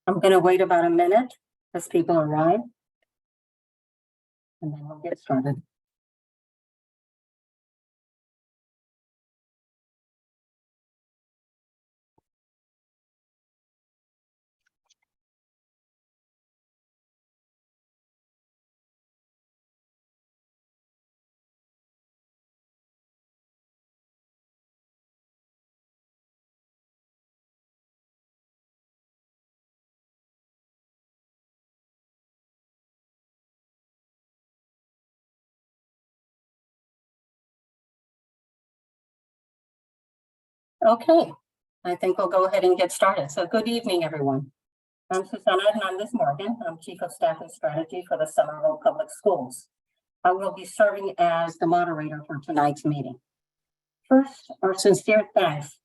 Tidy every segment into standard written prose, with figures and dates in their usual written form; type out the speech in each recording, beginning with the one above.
I'm going to wait about a minute as people arrive, and then we'll get started. Okay, I think we'll go ahead and get started. So good evening, everyone. I'm Susana Hernandez Morgan. I'm Chief of Staff and Strategy for the Somerville Public Schools. I will be serving as the moderator for tonight's meeting. First, our sincere thanks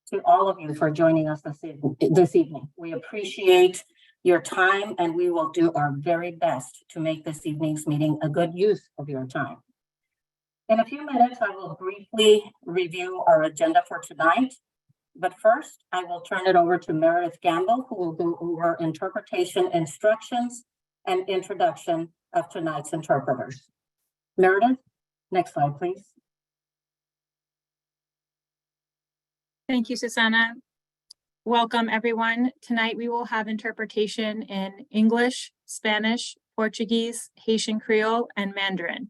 to all of you for joining us this evening. We appreciate your time, and we will do our very best to make this evening's meeting a good use of your time. In a few minutes, I will briefly review our agenda for tonight. But first, I will turn it over to Meredith Gamble, who will go over interpretation instructions and introduction of tonight's interpreters. Meredith, next slide, please. Thank you, Susana. Welcome, everyone. Tonight, we will have interpretation in English, Spanish, Portuguese, Haitian Creole, and Mandarin.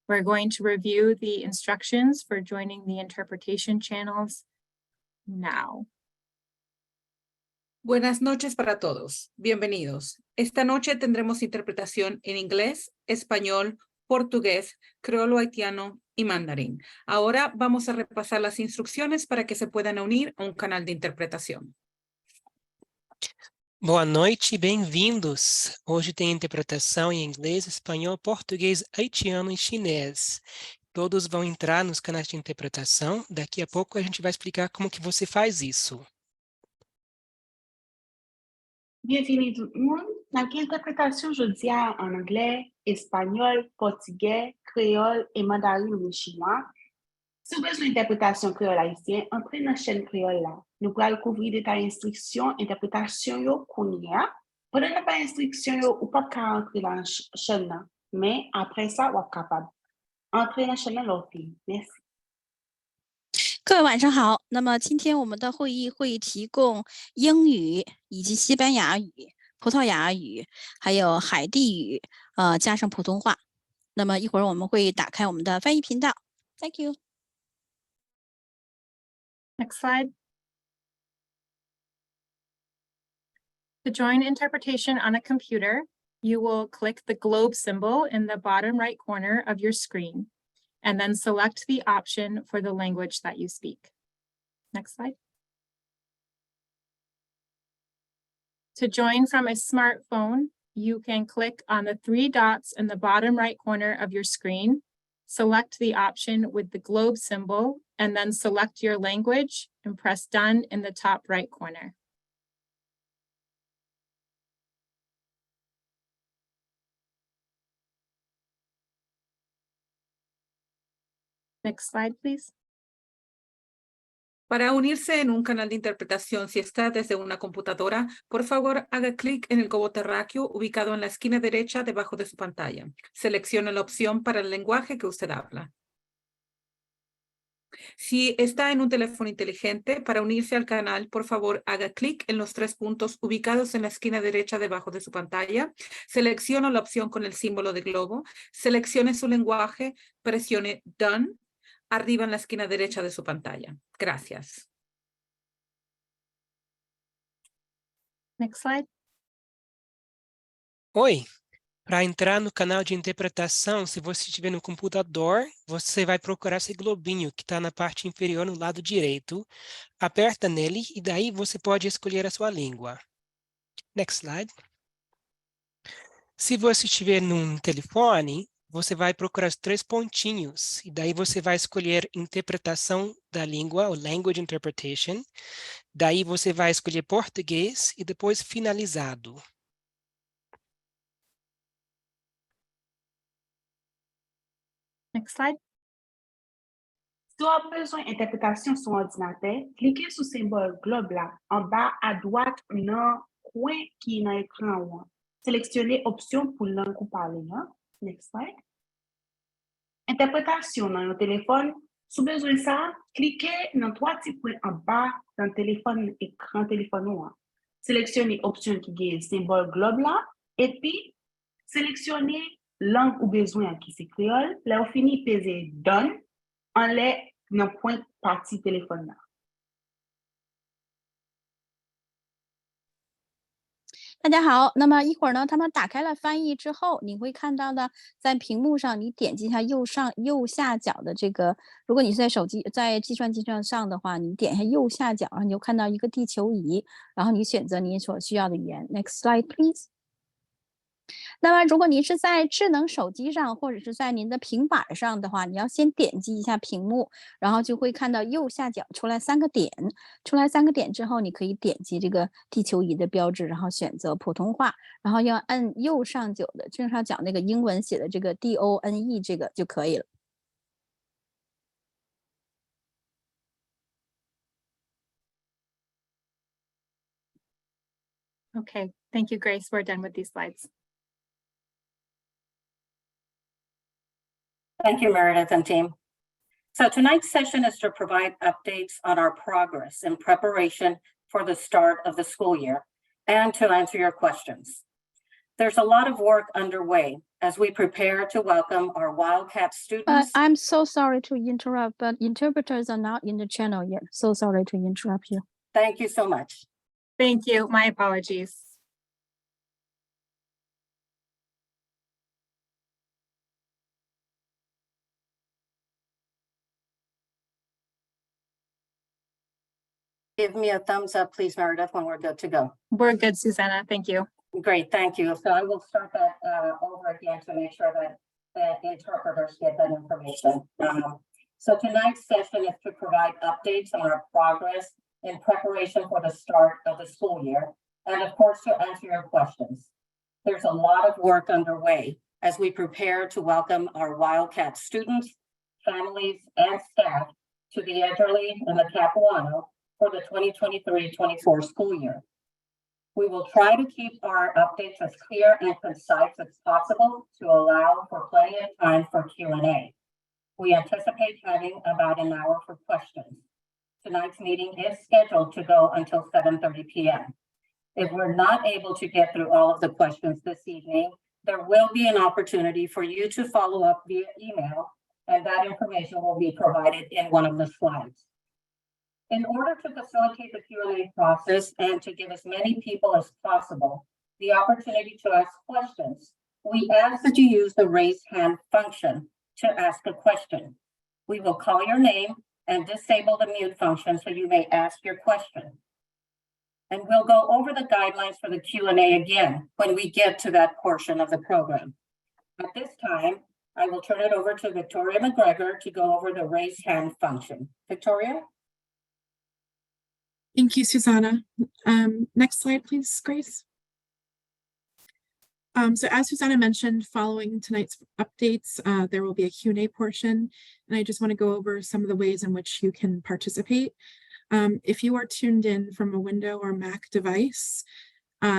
We're going to review the instructions for joining the interpretation channels now. Buenas noches para todos. Bienvenidos. Esta noche tendremos interpretación en inglés, español, portugués, creolo haitiano y mandarín. Ahora vamos a repasar las instrucciones para que se puedan unir a un canal de interpretación. Boa noite e bem-vindos. Hoje tem interpretação em inglês, espanhol, português, haitiano e chinês. Todos vão entrar nos canais de interpretação. Daqui a pouco a gente vai explicar como que você faz isso. Bienvenue tout le monde. Notre interprétation aujourd'hui en anglais, espagnol, portugais, créole et mandarin ou chinois. Si vous avez besoin d'interprétation créole haïtien, entrez dans la chaîne créole là. Nous pourrons couvrir des instructions, interprétation yo kounia. Pendant que pas instruction yo ou pas qu'à entrer dans la chaîne là. Mais après ça, vous êtes capable. Entrez dans la chaîne là, l'autre. Merci. 各位晚上好。那么今天我们的会议提供英语以及西班牙语、葡萄牙语，还有海地语，加上普通话。那么一会儿我们会打开我们的翻译频道。Thank you. Next slide. To join interpretation on a computer, you will click the globe symbol in the bottom right corner of your screen, and then select the option for the language that you speak. Next slide. To join from a smartphone, you can click on the three dots in the bottom right corner of your screen, select the option with the globe symbol, and then select your language and press done in the top right corner. Next slide, please. Para unirse en un canal de interpretación, si está desde una computadora, por favor, haga clic en el globo terráqueo ubicado en la esquina derecha debajo de su pantalla. Seleccione la opción para el lenguaje que usted habla. Si está en un teléfono inteligente, para unirse al canal, por favor, haga clic en los tres puntos ubicados en la esquina derecha debajo de su pantalla. Seleccione la opción con el símbolo de globo. Seleccione su lenguaje, presione Done arriba en la esquina derecha de su pantalla. Gracias. Next slide. Oi, para entrar no canal de interpretação, se você estiver no computador, você vai procurar esse globinho que está na parte inferior no lado direito. Aperta nele e daí você pode escolher a sua língua. Next slide. Se você estiver num telefone, você vai procurar os três pontinhos e daí você vai escolher interpretação da língua, ou language interpretation. Daí você vai escolher português e depois finalizado. Next slide. Si vous avez besoin d'interprétation sur ordinateur, cliquez sur le symbole globe là, en bas à droite dans coin qui est dans l'écran. Sélectionnez option pour langue ou parler. Next slide. Interprétation dans le téléphone. Sous besoin de ça, cliquez dans 3 petits points en bas dans le téléphone, écran téléphone. Sélectionnez option qui est le symbole globe là. Et puis, sélectionnez langue ou besoin qui c'est créole. Là, on finit peser done. En l'air dans le point partie téléphone là. 大家好，那么一会儿呢，他们打开了翻译之后，你会看到呢，在屏幕上你点击一下右下角的这个，如果你是在计算机上的话，你点一下右下角，然后你就看到一个地球仪，然后你选择你所需要的语言。Next slide, please. 那么如果您是在智能手机上或者是在您的平板上的话，你要先点击一下屏幕，然后就会看到右下角出来3个点，出来3个点之后，你可以点击这个地球仪的标志，然后选择普通话，然后要按右上角那个英文写的这个 DONE 这个就可以了。Okay, thank you, Grace. We're done with these slides. Thank you, Meredith and team. So tonight's session is to provide updates on our progress in preparation for the start of the school year and to answer your questions. There's a lot of work underway as we prepare to welcome our Wildcat students. I'm so sorry to interrupt, but interpreters are not in the channel yet. So sorry to interrupt you. Thank you so much. Thank you. My apologies. Give me a thumbs up, please, Meredith, when we're good to go. We're good, Susanna. Thank you. Great, thank you. So I will start that over again to make sure that interpreters get that information. So tonight's session is to provide updates on our progress in preparation for the start of the school year, and of course, to answer your questions. There's a lot of work underway as we prepare to welcome our Wildcat students, families, and staff to the Edgerly and the Capuano for the 2023-24 school year. We will try to keep our updates as clear and concise as possible to allow for plenty of time for Q&A. We anticipate having about an hour for questions. Tonight's meeting is scheduled to go until 7:30 p.m. If we're not able to get through all of the questions this evening, there will be an opportunity for you to follow up via email, and that information will be provided in one of the slides. In order to facilitate the Q&A process and to give as many people as possible the opportunity to ask questions, we ask that you use the raise hand function to ask a question. We will call your name and disable the mute function so you may ask your question. And we'll go over the guidelines for the Q&A again when we get to that portion of the program. At this time, I will turn it over to Victoria McGregor to go over the raise hand function. Victoria? Thank you, Susanna. Next slide, please, Grace. So as Susanna mentioned, following tonight's updates, there will be a Q&A portion, and I just want to go over some of the ways in which you can participate. If you are tuned in from a Windows or Mac device,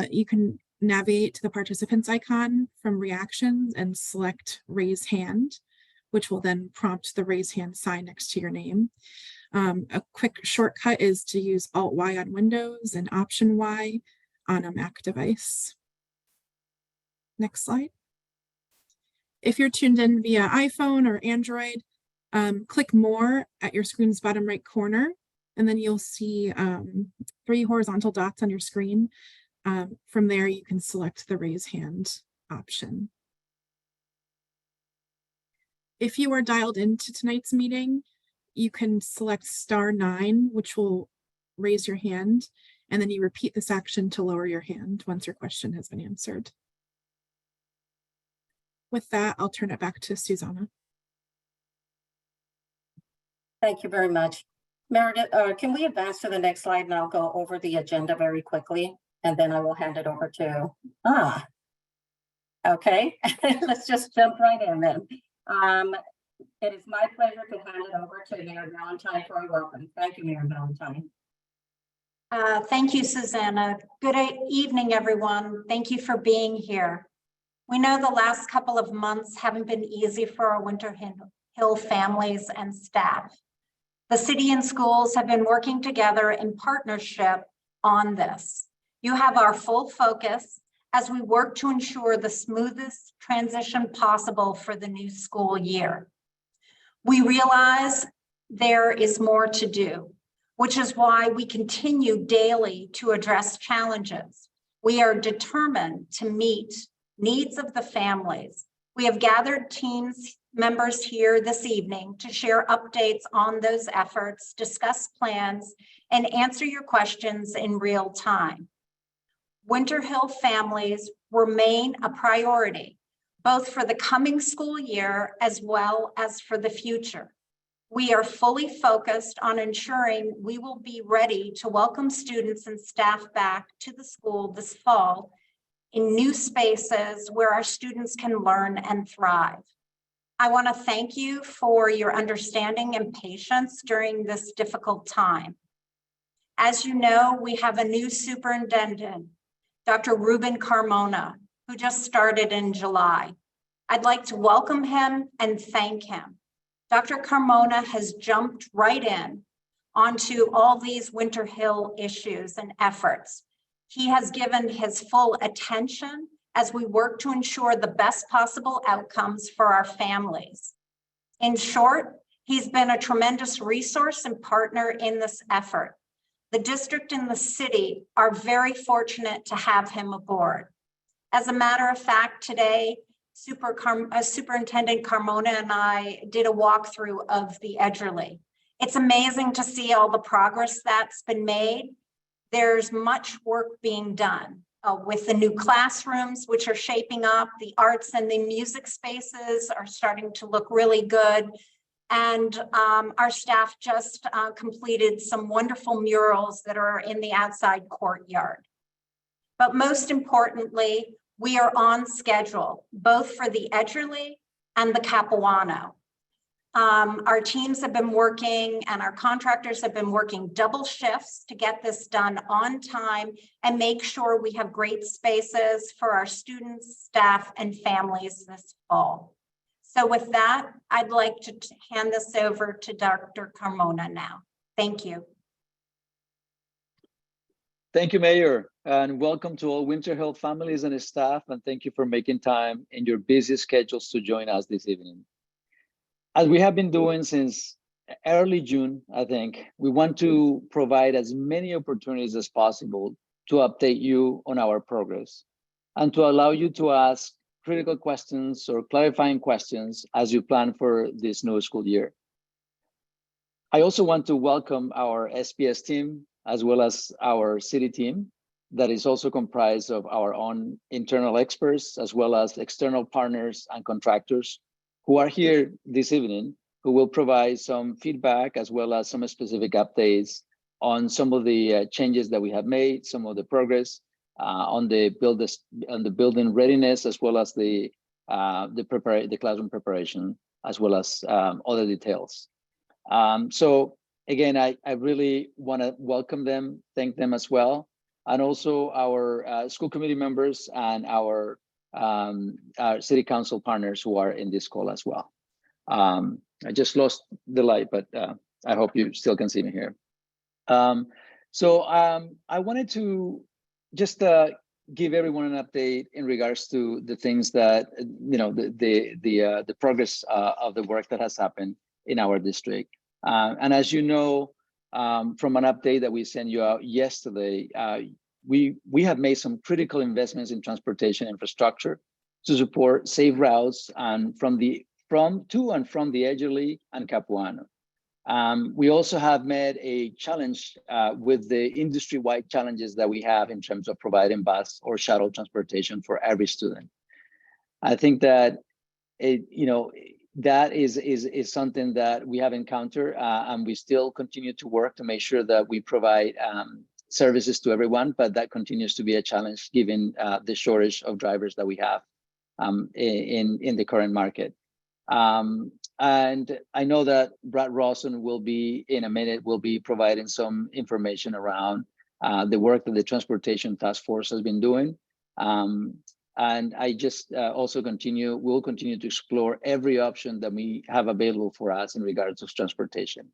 you can navigate to the participants icon from reactions and select raise hand, which will then prompt the raise hand sign next to your name. A quick shortcut is to use Alt-Y on Windows and Option-Y on a Mac device. Next slide. If you're tuned in via iPhone or Android, click More at your screen's bottom right corner, and then you'll see 3 horizontal dots on your screen. From there, you can select the raise hand option. If you are dialed into tonight's meeting, you can select *9, which will raise your hand, and then you repeat this action to lower your hand once your question has been answered. With that, I'll turn it back to Susanna. Thank you very much. Meredith, can we advance to the next slide and I'll go over the agenda very quickly, and then I will hand it over to, okay, let's just jump right in then. It is my pleasure to hand it over to Mayor Valentine for a welcome. Thank you, Mayor Valentine. Thank you, Susanna. Good evening, everyone. Thank you for being here. We know the last couple of months haven't been easy for our Winter Hill families and staff. The city and schools have been working together in partnership on this. You have our full focus as we work to ensure the smoothest transition possible for the new school year. We realize there is more to do, which is why we continue daily to address challenges. We are determined to meet needs of the families. We have gathered teams members here this evening to share updates on those efforts, discuss plans, and answer your questions in real time. Winter Hill families remain a priority, both for the coming school year as well as for the future. We are fully focused on ensuring we will be ready to welcome students and staff back to the school this fall in new spaces where our students can learn and thrive. I want to thank you for your understanding and patience during this difficult time. As you know, we have a new superintendent, Dr. Ruben Carmona, who just started in July. I'd like to welcome him and thank him. Dr. Carmona has jumped right in onto all these Winter Hill issues and efforts. He has given his full attention as we work to ensure the best possible outcomes for our families. In short, he's been a tremendous resource and partner in this effort. The district and the city are very fortunate to have him aboard. As a matter of fact, today, Superintendent Carmona and I did a walkthrough of the Edgerly. It's amazing to see all the progress that's been made. There's much work being done with the new classrooms, which are shaping up. The arts and the music spaces are starting to look really good. And our staff just completed some wonderful murals that are in the outside courtyard. But most importantly, we are on schedule, both for the Edgerly and the Capuano. Our teams have been working and our contractors have been working double shifts to get this done on time and make sure we have great spaces for our students, staff, and families this fall. So with that, I'd like to hand this over to Dr. Carmona now. Thank you. Thank you, Mayor, and welcome to all Winter Hill families and staff, and thank you for making time in your busy schedules to join us this evening. As we have been doing since early June, I think, we want to provide as many opportunities as possible to update you on our progress and to allow you to ask critical questions or clarifying questions as you plan for this new school year. I also want to welcome our SPS team, as well as our city team that is also comprised of our own internal experts, as well as external partners and contractors who are here this evening, who will provide some feedback as well as some specific updates on some of the changes that we have made, some of the progress on the building readiness, as well as the classroom preparation, as well as other details. So again, I really want to welcome them, thank them as well, and also our school committee members and our city council partners who are in this call as well. I just lost the light, but I hope you still can see me here. So I wanted to just give everyone an update in regards to the things that, you know, the progress of the work that has happened in our district. And as you know, from an update that we sent you out yesterday, we have made some critical investments in transportation infrastructure to support safe routes and to and from the Edgerly and Capuano. We also have met a challenge with the industry-wide challenges that we have in terms of providing bus or shuttle transportation for every student. I think that that is something that we have encountered, and we still continue to work to make sure that we provide services to everyone, but that continues to be a challenge given the shortage of drivers that we have in the current market. And I know that Brad Rawson will be, in a minute, will be providing some information around the work that the Transportation Task Force has been doing. And I just also will continue to explore every option that we have available for us in regards to transportation.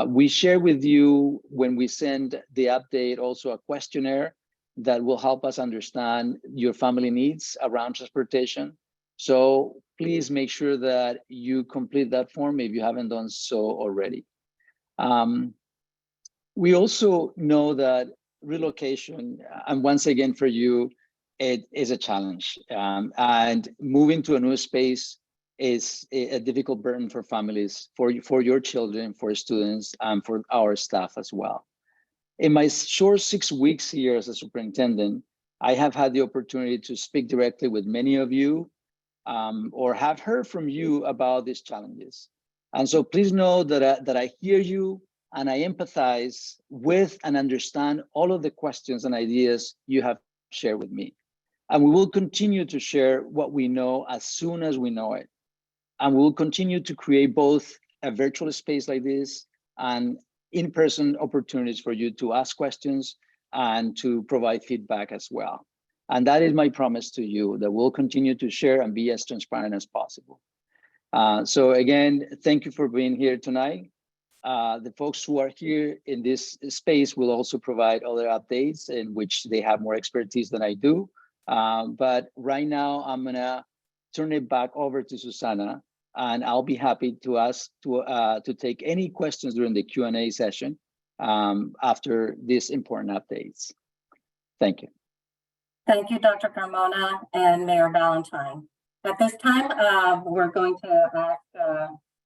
We share with you when we send the update also a questionnaire that will help us understand your family needs around transportation. So please make sure that you complete that form if you haven't done so already. We also know that relocation, and once again for you, it is a challenge. And moving to a new space is a difficult burden for families, for your children, for students, and for our staff as well. In my short 6 weeks here as a superintendent, I have had the opportunity to speak directly with many of you or have heard from you about these challenges. And so please know that I hear you and I empathize with and understand all of the questions and ideas you have shared with me. And we will continue to share what we know as soon as we know it. And we'll continue to create both a virtual space like this and in-person opportunities for you to ask questions and to provide feedback as well. And that is my promise to you, that we'll continue to share and be as transparent as possible. So again, thank you for being here tonight. The folks who are here in this space will also provide other updates in which they have more expertise than I do. But right now, I'm gonna turn it back over to Susana, and I'll be happy to take any questions during the Q&A session after these important updates. Thank you. Thank you, Dr. Carmona and Mayor Valentine. At this time, we're going to ask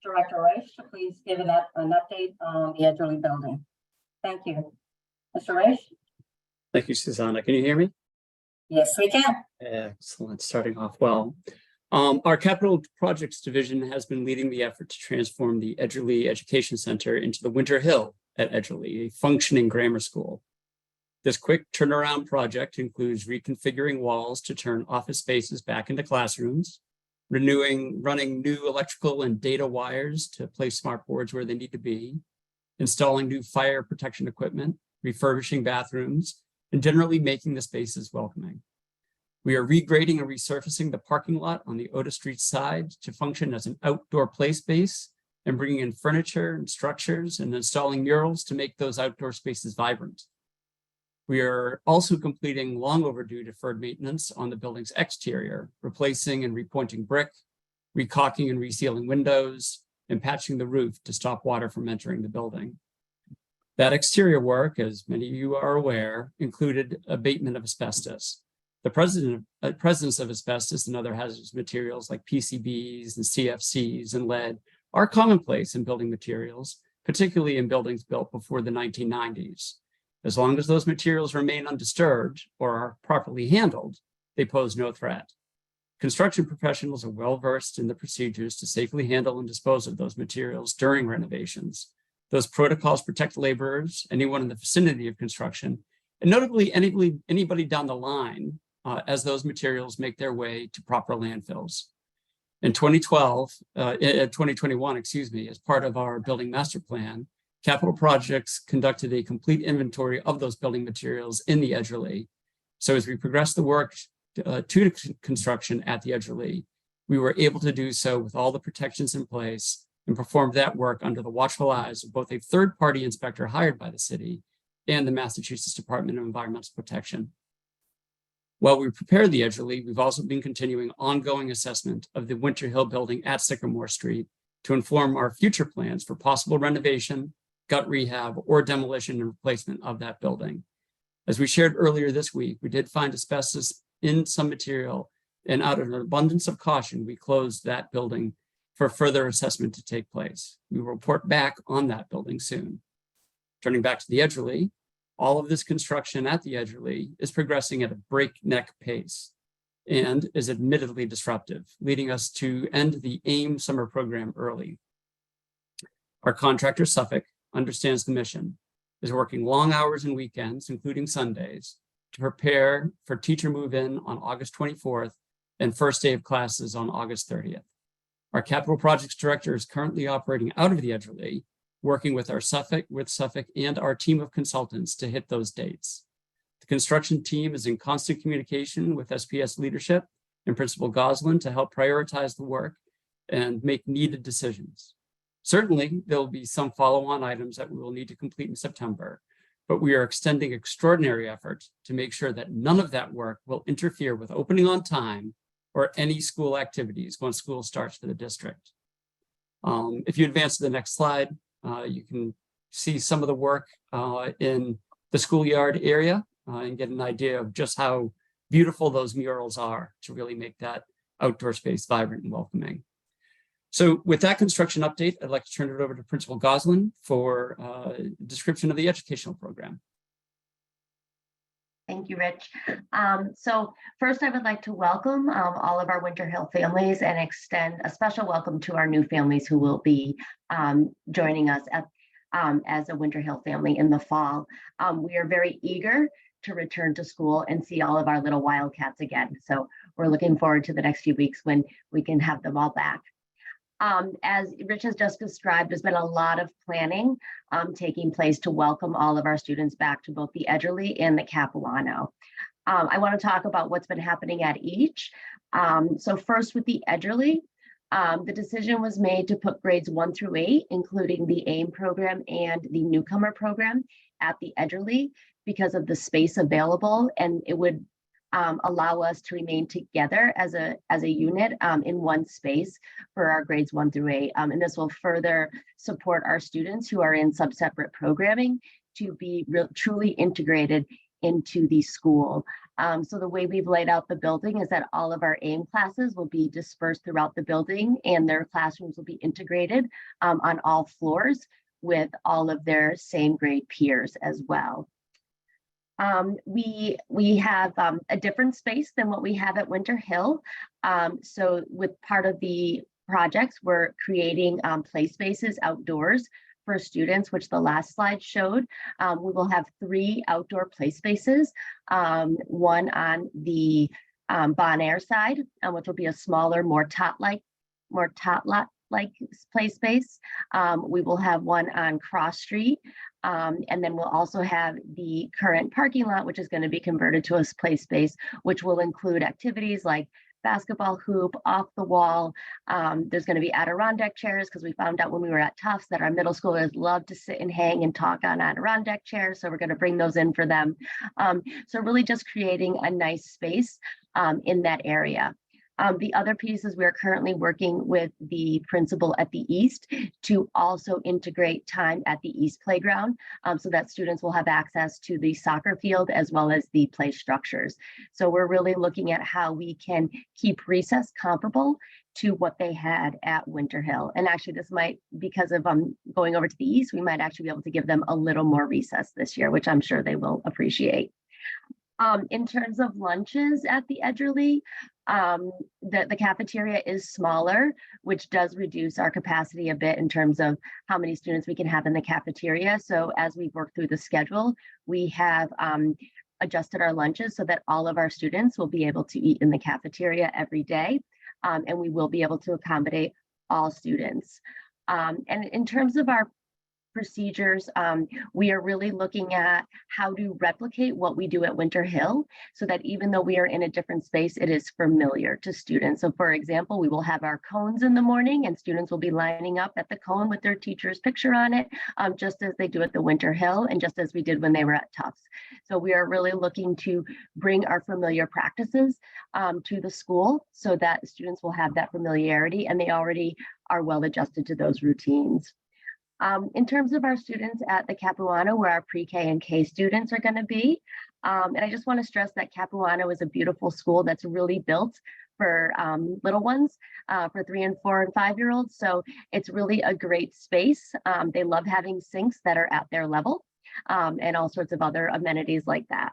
Director Reich to please give an update on the Edgerly building. Thank you. Mr. Reich? Thank you, Susanna. Can you hear me? Yes, we can. Excellent, starting off well. Our Capital Projects Division has been leading the effort to transform the Edgerly Education Center into the Winter Hill at Edgerly, a functioning grammar school. This quick turnaround project includes reconfiguring walls to turn office spaces back into classrooms, running new electrical and data wires to place smart boards where they need to be, installing new fire protection equipment, refurbishing bathrooms, and generally making the spaces welcoming. We are regrading and resurfacing the parking lot on the Otis Street side to function as an outdoor play space and bringing in furniture and structures and installing murals to make those outdoor spaces vibrant. We are also completing long overdue deferred maintenance on the building's exterior, replacing and repointing brick, recaulking and resealing windows, and patching the roof to stop water from entering the building. That exterior work, as many of you are aware, included abatement of asbestos. The presence of asbestos and other hazardous materials like PCBs and CFCs and lead are commonplace in building materials, particularly in buildings built before the 1990s. As long as those materials remain undisturbed or are properly handled, they pose no threat. Construction professionals are well versed in the procedures to safely handle and dispose of those materials during renovations. Those protocols protect laborers, anyone in the vicinity of construction, and notably anybody down the line as those materials make their way to proper landfills. In 2021, as part of our building master plan, Capital Projects conducted a complete inventory of those building materials in the Edgerly. So as we progress the work to construction at the Edgerly, we were able to do so with all the protections in place and performed that work under the watchful eyes of both a third-party inspector hired by the city and the Massachusetts Department of Environmental Protection. While we prepared the Edgerly, we've also been continuing ongoing assessment of the Winter Hill building at Sycamore Street to inform our future plans for possible renovation, gut rehab, or demolition and replacement of that building. As we shared earlier this week, we did find asbestos in some material, and out of an abundance of caution, we closed that building for further assessment to take place. We will report back on that building soon. Turning back to the Edgerly, all of this construction at the Edgerly is progressing at a breakneck pace and is admittedly disruptive, leading us to end the AIM summer program early. Our contractor, Suffolk, understands the mission, is working long hours and weekends, including Sundays, to prepare for teacher move-in on August 24th and first day of classes on August 30th. Our Capital Projects Director is currently operating out of the Edgerly, working with Suffolk and our team of consultants to hit those dates. The construction team is in constant communication with SPS leadership and Principal Goslin to help prioritize the work and make needed decisions. Certainly, there will be some follow-on items that we will need to complete in September, but we are extending extraordinary efforts to make sure that none of that work will interfere with opening on time or any school activities once school starts for the district. If you advance to the next slide, you can see some of the work in the schoolyard area and get an idea of just how beautiful those murals are to really make that outdoor space vibrant and welcoming. So with that construction update, I'd like to turn it over to Principal Goslin for a description of the educational program. Thank you, Rich. So first, I would like to welcome all of our Winter Hill families and extend a special welcome to our new families who will be joining us as a Winter Hill family in the fall. We are very eager to return to school and see all of our little Wildcats again. So we're looking forward to the next few weeks when we can have them all back. As Rich has just described, there's been a lot of planning taking place to welcome all of our students back to both the Edgerly and the Capuano. I want to talk about what's been happening at each. So first with the Edgerly, the decision was made to put grades 1 through 8, including the AIM program and the newcomer program at the Edgerly because of the space available, and it would allow us to remain together as a unit in one space for our grades 1 through 8. And this will further support our students who are in sub-separate programming to be truly integrated into the school. So the way we've laid out the building is that all of our AIM classes will be dispersed throughout the building and their classrooms will be integrated on all floors with all of their same grade peers as well. We have a different space than what we have at Winter Hill. So with part of the projects, we're creating play spaces outdoors for students, which the last slide showed. We will have 3 outdoor play spaces, one on the Bon Air side, which will be a smaller, more tot-like play space. We will have one on Cross Street. And then we'll also have the current parking lot, which is going to be converted to a play space, which will include activities like basketball hoop, off the wall. There's going to be Adirondack chairs because we found out when we were at Tufts that our middle schoolers love to sit and hang and talk on Adirondack chairs. So we're going to bring those in for them. So really just creating a nice space in that area. The other piece is we're currently working with the principal at the East to also integrate time at the East playground so that students will have access to the soccer field as well as the play structures. So we're really looking at how we can keep recess comparable to what they had at Winter Hill. And actually this might, because of going over to the East, we might actually be able to give them a little more recess this year, which I'm sure they will appreciate. In terms of lunches at the Edgerly, the cafeteria is smaller, which does reduce our capacity a bit in terms of how many students we can have in the cafeteria. So as we work through the schedule, we have adjusted our lunches so that all of our students will be able to eat in the cafeteria every day, and we will be able to accommodate all students. And in terms of our procedures, we are really looking at how to replicate what we do at Winter Hill so that even though we are in a different space, it is familiar to students. So for example, we will have our cones in the morning and students will be lining up at the cone with their teacher's picture on it, just as they do at the Winter Hill and just as we did when they were at Tufts. So we are really looking to bring our familiar practices to the school so that students will have that familiarity and they already are well adjusted to those routines. In terms of our students at the Capuano, where our pre-K and K students are going to be, and I just want to stress that Capuano is a beautiful school that's really built for little ones, for 3 and 4 and 5-year-olds. So it's really a great space. They love having sinks that are at their level and all sorts of other amenities like that.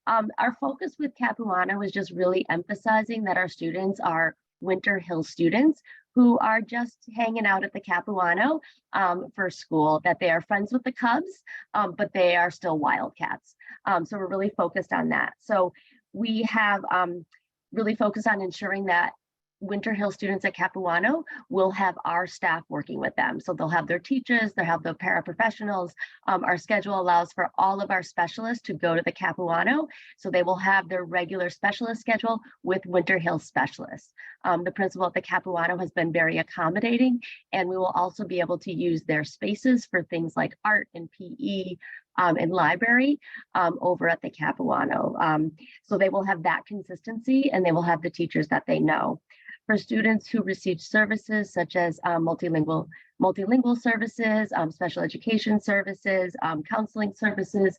Our focus with Capuano is just really emphasizing that our students are Winter Hill students who are just hanging out at the Capuano for school, that they are friends with the Cubs, but they are still Wildcats. So we're really focused on that. So we have really focused on ensuring that Winter Hill students at Capuano will have our staff working with them. So they'll have their teachers, they'll have the paraprofessionals. Our schedule allows for all of our specialists to go to the Capuano. So they will have their regular specialist schedule with Winter Hill specialists. The principal at the Capuano has been very accommodating, and we will also be able to use their spaces for things like art and PE and library over at the Capuano. So they will have that consistency, and they will have the teachers that they know. For students who receive services such as multilingual services, special education services, counseling services,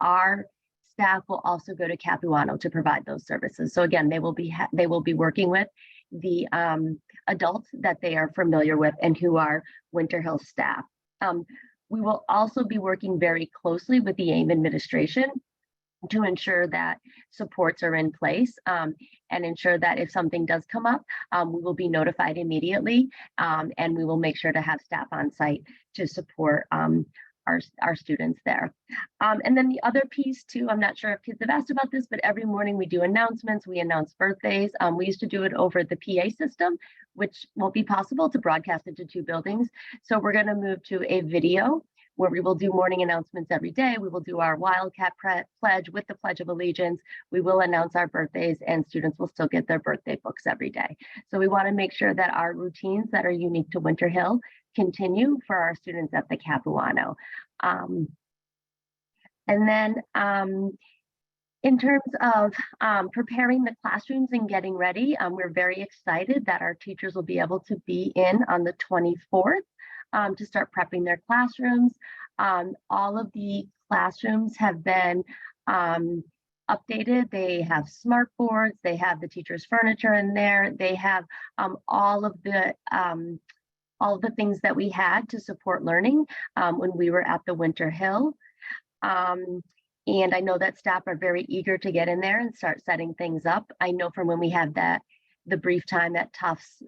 our staff will also go to Capuano to provide those services. So again, they will be working with the adults that they are familiar with and who are Winter Hill staff. We will also be working very closely with the AIM administration to ensure that supports are in place and ensure that if something does come up, we will be notified immediately, and we will make sure to have staff on site to support our students there. And then the other piece too, I'm not sure if kids have asked about this, but every morning we do announcements, we announce birthdays. We used to do it over the PA system, which won't be possible to broadcast into 2 buildings. So we're going to move to a video where we will do morning announcements every day. We will do our Wildcat pledge with the Pledge of Allegiance. We will announce our birthdays, and students will still get their birthday books every day. So we want to make sure that our routines that are unique to Winter Hill continue for our students at the Capuano. And then in terms of preparing the classrooms and getting ready, we're very excited that our teachers will be able to be in on the 24th. To start prepping their classrooms. All of the classrooms have been updated. They have smart boards, they have the teachers' furniture in there, they have all of the things that we had to support learning when we were at the Winter Hill. And I know that staff are very eager to get in there and start setting things up. I know from when we had the brief time at Tufts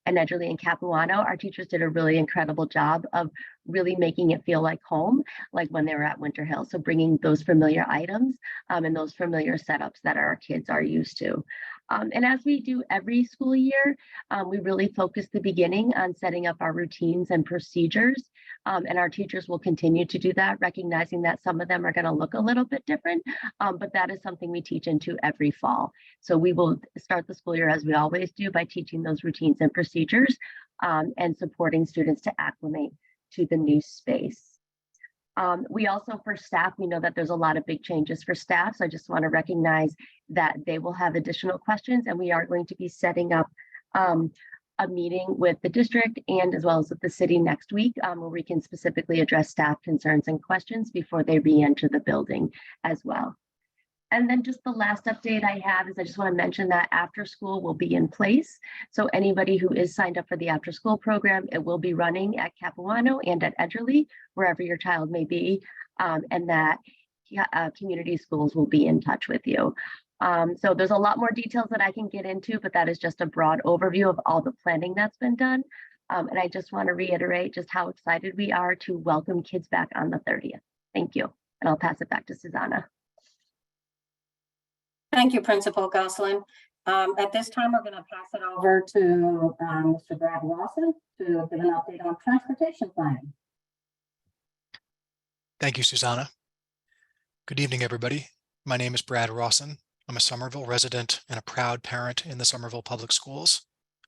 and Edgerly and Capuano, our teachers did a really incredible job of really making it feel like home, like when they were at Winter Hill. So bringing those familiar items and those familiar setups that our kids are used to. And as we do every school year, we really focus the beginning on setting up our routines and procedures. And our teachers will continue to do that, recognizing that some of them are going to look a little bit different, but that is something we teach into every fall. So we will start the school year as we always do by teaching those routines and procedures and supporting students to acclimate to the new space. We also, for staff, we know that there's a lot of big changes for staff. So I just want to recognize that they will have additional questions, and we are going to be setting up a meeting with the district and as well as with the city next week where we can specifically address staff concerns and questions before they re-enter the building as well. And then just the last update I have is I just want to mention that after school will be in place. So anybody who is signed up for the after school program, it will be running at Capuano and at Edgerly, wherever your child may be, and that community schools will be in touch with you. So there's a lot more details that I can get into, but that is just a broad overview of all the planning that's been done. And I just want to reiterate just how excited we are to welcome kids back on the 30th. Thank you. And I'll pass it back to Susanna. Thank you, Principal Gosselin. At this time, we're going to pass it over to Mr. Brad Rawson to give an update on transportation planning. Thank you, Susanna. Good evening, everybody. My name is Brad Rawson. I'm a Somerville resident and a proud parent in the Somerville Public Schools.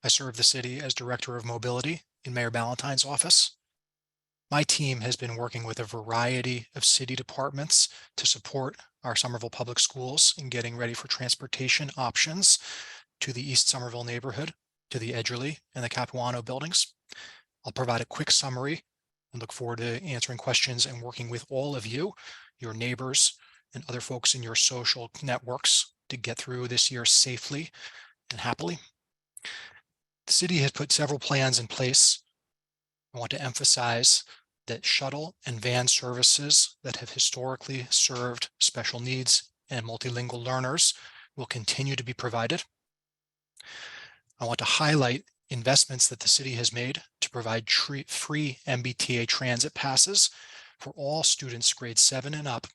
I serve the city as Director of Mobility in Mayor Ballantyne's office. My team has been working with a variety of city departments to support our Somerville Public Schools in getting ready for transportation options to the East Somerville neighborhood, to the Edgerly and the Capuano buildings. I'll provide a quick summary and look forward to answering questions and working with all of you, your neighbors, and other folks in your social networks to get through this year safely and happily. The city has put several plans in place. I want to emphasize that shuttle and van services that have historically served special needs and multilingual learners will continue to be provided. I want to highlight investments that the city has made to provide free MBTA transit passes for all students grades 7 and up,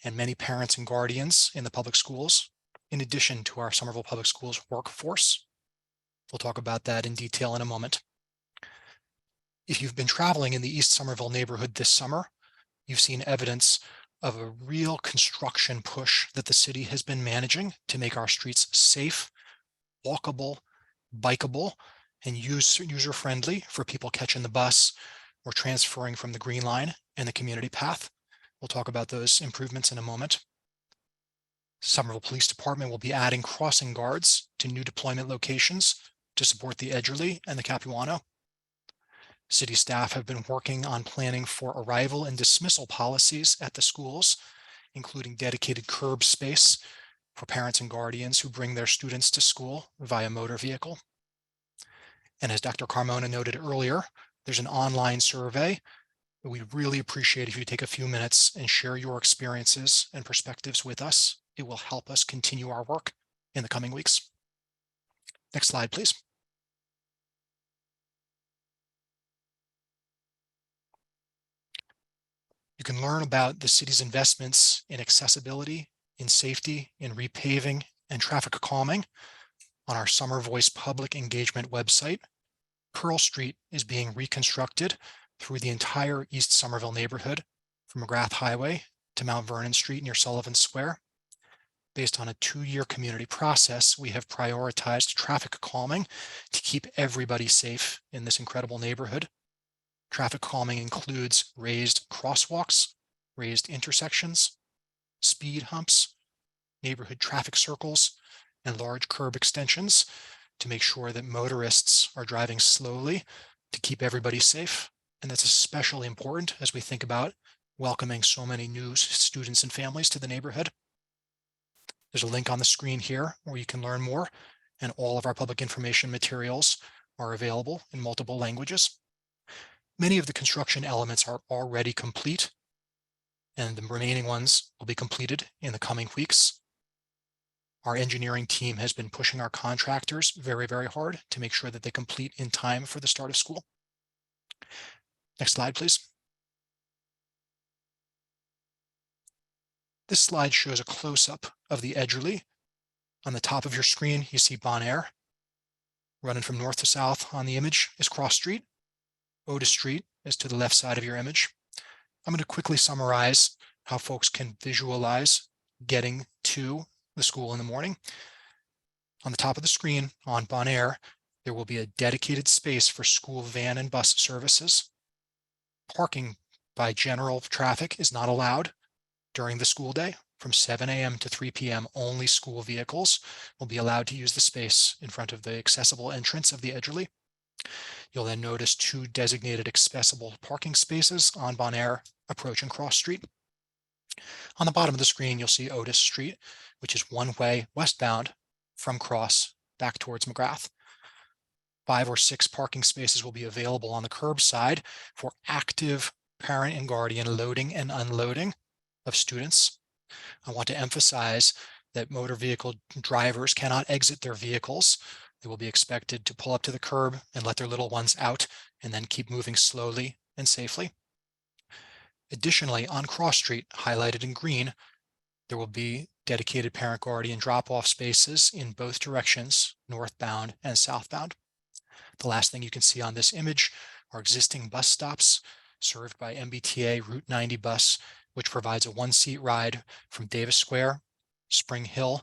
and many parents and guardians in the public schools, in addition to our Somerville Public Schools workforce. We'll talk about that in detail in a moment. If you've been traveling in the East Somerville neighborhood this summer, you've seen evidence of a real construction push that the city has been managing to make our streets safe, walkable, bikeable, and user-friendly for people catching the bus or transferring from the Green Line and the community path. We'll talk about those improvements in a moment. Somerville Police Department will be adding crossing guards to new deployment locations to support the Edgerly and the Capuano. City staff have been working on planning for arrival and dismissal policies at the schools, including dedicated curb space for parents and guardians who bring their students to school via motor vehicle. And as Dr. Carmona noted earlier, there's an online survey. We'd really appreciate if you take a few minutes and share your experiences and perspectives with us. It will help us continue our work in the coming weeks. Next slide, please. You can learn about the city's investments in accessibility, in safety, in repaving, and traffic calming on our Summer Voice public engagement website. Pearl Street is being reconstructed through the entire East Somerville neighborhood, from McGrath Highway to Mount Vernon Street near Sullivan Square. Based on a 2-year community process, we have prioritized traffic calming to keep everybody safe in this incredible neighborhood. Traffic calming includes raised crosswalks, raised intersections, speed humps, neighborhood traffic circles, and large curb extensions to make sure that motorists are driving slowly to keep everybody safe. And that's especially important as we think about welcoming so many new students and families to the neighborhood. There's a link on the screen here where you can learn more, and all of our public information materials are available in multiple languages. Many of the construction elements are already complete, and the remaining ones will be completed in the coming weeks. Our engineering team has been pushing our contractors very, very hard to make sure that they complete in time for the start of school. Next slide, please. This slide shows a close-up of the Edgerly. On the top of your screen, you see Bon Air. Running from north to south on the image is Cross Street. Otis Street is to the left side of your image. I'm going to quickly summarize how folks can visualize getting to the school in the morning. On the top of the screen on Bon Air, there will be a dedicated space for school van and bus services. Parking by general traffic is not allowed during the school day. From 7 a.m. to 3 p.m., only school vehicles will be allowed to use the space in front of the accessible entrance of the Edgerly. You'll then notice 2 designated accessible parking spaces on Bon Air approaching Cross Street. On the bottom of the screen, you'll see Otis Street, which is one-way westbound from Cross back towards McGrath. 5 or 6 parking spaces will be available on the curbside for active parent and guardian loading and unloading of students. I want to emphasize that motor vehicle drivers cannot exit their vehicles. They will be expected to pull up to the curb and let their little ones out and then keep moving slowly and safely. Additionally, on Cross Street, highlighted in green, there will be dedicated parent guardian drop-off spaces in both directions, northbound and southbound. The last thing you can see on this image are existing bus stops served by MBTA Route 90 bus, which provides a 1-seat ride from Davis Square, Spring Hill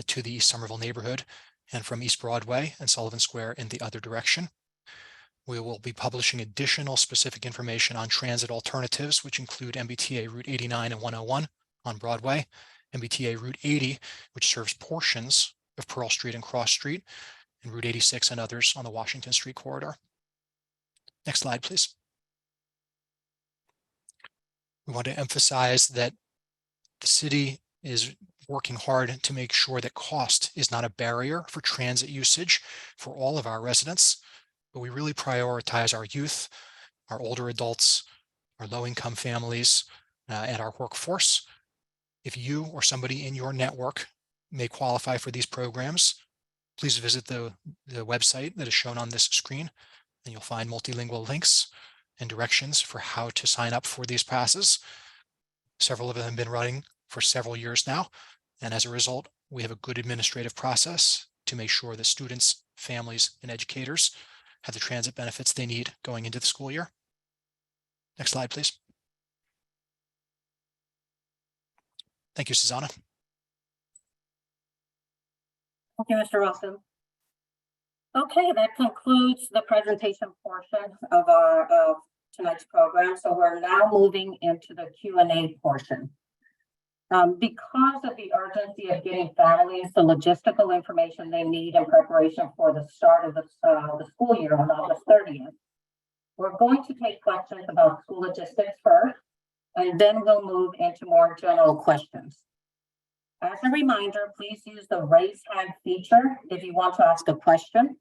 to the East Somerville neighborhood, and from East Broadway and Sullivan Square in the other direction. We will be publishing additional specific information on transit alternatives, which include MBTA Route 89 and 101 on Broadway, MBTA Route 80, which serves portions of Pearl Street and Cross Street, and Route 86 and others on the Washington Street corridor. Next slide, please. We want to emphasize that the city is working hard to make sure that cost is not a barrier for transit usage for all of our residents, but we really prioritize our youth, our older adults, our low-income families, and our workforce. If you or somebody in your network may qualify for these programs, please visit the website that is shown on this screen, and you'll find multilingual links and directions for how to sign up for these passes. Several of them have been running for several years now, and as a result, we have a good administrative process to make sure that students, families, and educators have the transit benefits they need going into the school year. Next slide, please. Thank you, Susanna. Thank you, Mr. Wilson. Okay, that concludes the presentation portion of our tonight's program. So we're now moving into the Q&A portion. Because of the urgency of getting families the logistical information they need in preparation for the start of the school year on August 30th, we're going to take questions about school logistics first, and then we'll move into more general questions. As a reminder, please use the raise hand feature if you want to ask a question.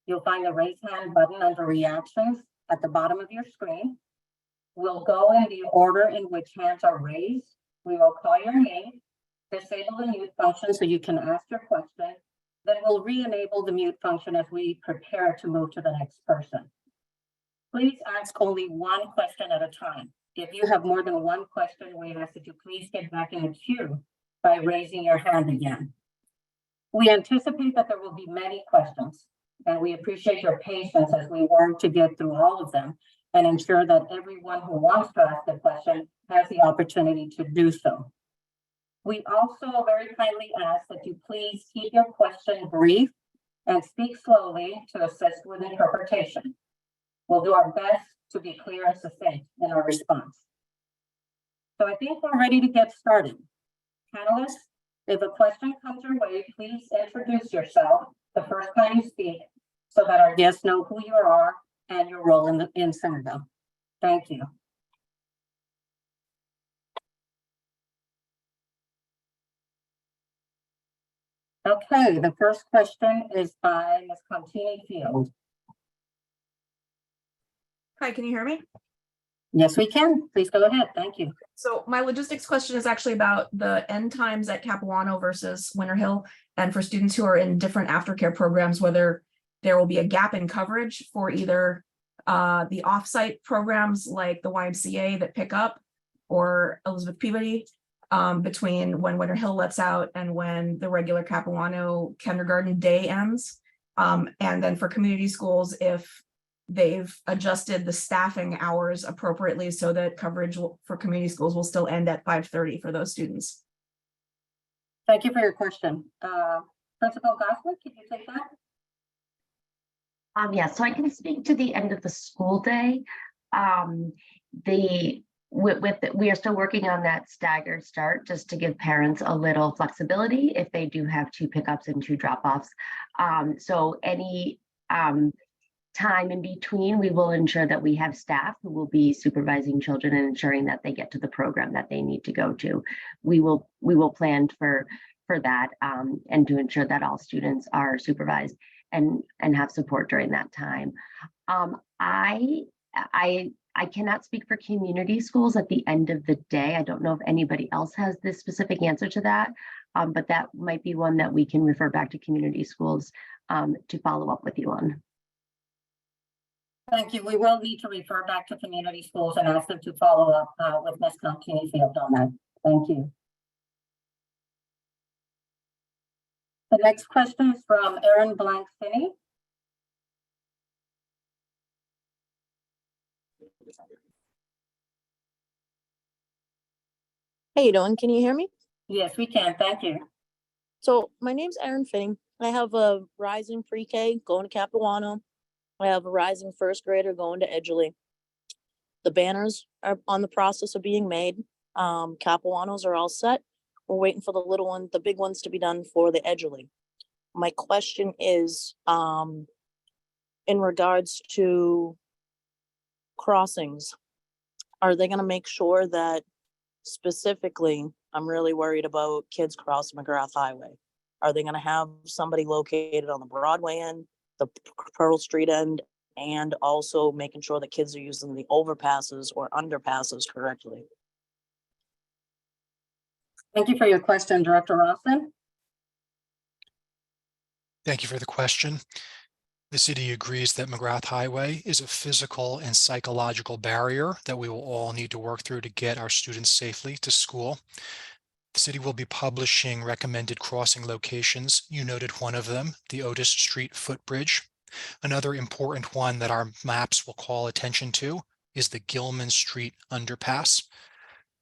You'll find the raise hand button under reactions at the bottom of your screen. We'll go in the order in which hands are raised. We will call your name, disable the mute function so you can ask your question. Then we'll re-enable the mute function as we prepare to move to the next person. Please ask only one question at a time. If you have more than one question, we ask that you please get back in the queue by raising your hand again. We anticipate that there will be many questions, and we appreciate your patience as we work to get through all of them and ensure that everyone who wants to ask a question has the opportunity to do so. We also very kindly ask that you please keep your question brief and speak slowly to assist with interpretation. We'll do our best to be clear and succinct in our response. So I think we're ready to get started. Panelists, if a question comes your way, please introduce yourself the first time you speak so that our guests know who you are and your role in Centerville. Thank you. Okay, the first question is by Ms. Contini Field. Hi, can you hear me? Yes, we can. Please go ahead. Thank you. So my logistics question is actually about the end times at Capuano versus Winter Hill, and for students who are in different aftercare programs, whether there will be a gap in coverage for either the offsite programs like the YMCA that pick up or Elizabeth Peabody between when Winter Hill lets out and when the regular Capuano kindergarten day ends. And then for community schools, if they've adjusted the staffing hours appropriately so that coverage for community schools will still end at 5:30 for those students. Thank you for your question. Principal Gosling, can you take that? Yeah, so I can speak to the end of the school day. We are still working on that staggered start just to give parents a little flexibility if they do have 2 pickups and 2 drop-offs. So any time in between, we will ensure that we have staff who will be supervising children and ensuring that they get to the program that they need to go to. We will plan for that and to ensure that all students are supervised and have support during that time. I cannot speak for community schools at the end of the day. I don't know if anybody else has this specific answer to that, but that might be one that we can refer back to community schools to follow up with you on. Thank you. We will need to refer back to community schools and ask them to follow up with Ms. Contini Field on that. Thank you. The next question is from Erin Blank-Finney. How you doing? Can you hear me? Yes, we can. Thank you. So my name's Erin Finney. I have a rising pre-K going to Capuano. I have a rising first grader going to Edgerly. The banners are on the process of being made. Capuanos are all set. We're waiting for the big ones to be done for the Edgerly. My question is, in regards to crossings, are they going to make sure that specifically, I'm really worried about kids crossing McGrath Highway. Are they going to have somebody located on the Broadway end, the Pearl Street end, and also making sure that kids are using the overpasses or underpasses correctly? Thank you for your question, Director Rossin. Thank you for the question. The city agrees that McGrath Highway is a physical and psychological barrier that we will all need to work through to get our students safely to school. The city will be publishing recommended crossing locations. You noted one of them, the Otis Street footbridge. Another important one that our maps will call attention to is the Gilman Street underpass.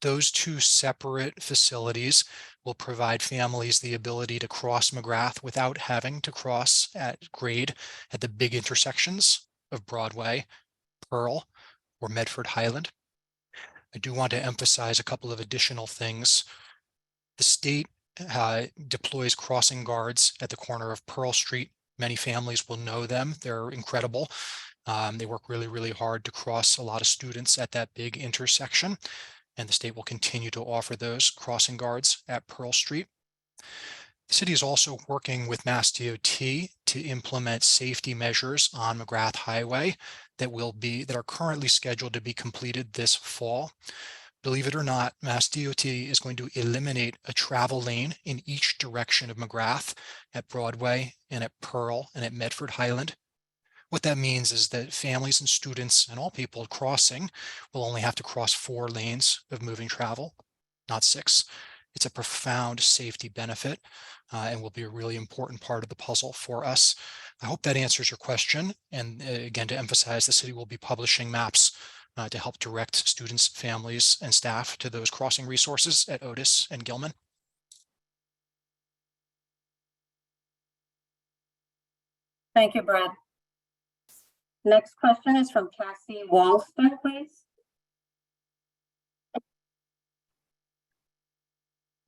Those two separate facilities will provide families the ability to cross McGrath without having to cross at grade at the big intersections of Broadway, Pearl, or Medford Highland. I do want to emphasize a couple of additional things. The state deploys crossing guards at the corner of Pearl Street. Many families will know them. They're incredible. They work really, really hard to cross a lot of students at that big intersection, and the state will continue to offer those crossing guards at Pearl Street. The city is also working with Mass DOT to implement safety measures on McGrath Highway that are currently scheduled to be completed this fall. Believe it or not, Mass DOT is going to eliminate a travel lane in each direction of McGrath at Broadway and at Pearl and at Medford Highland. What that means is that families and students and all people crossing will only have to cross 4 lanes of moving travel, not 6. It's a profound safety benefit and will be a really important part of the puzzle for us. I hope that answers your question. And again, to emphasize, the city will be publishing maps to help direct students, families, and staff to those crossing resources at Otis and Gilman. Thank you, Brad. Next question is from Cassie Walster, please.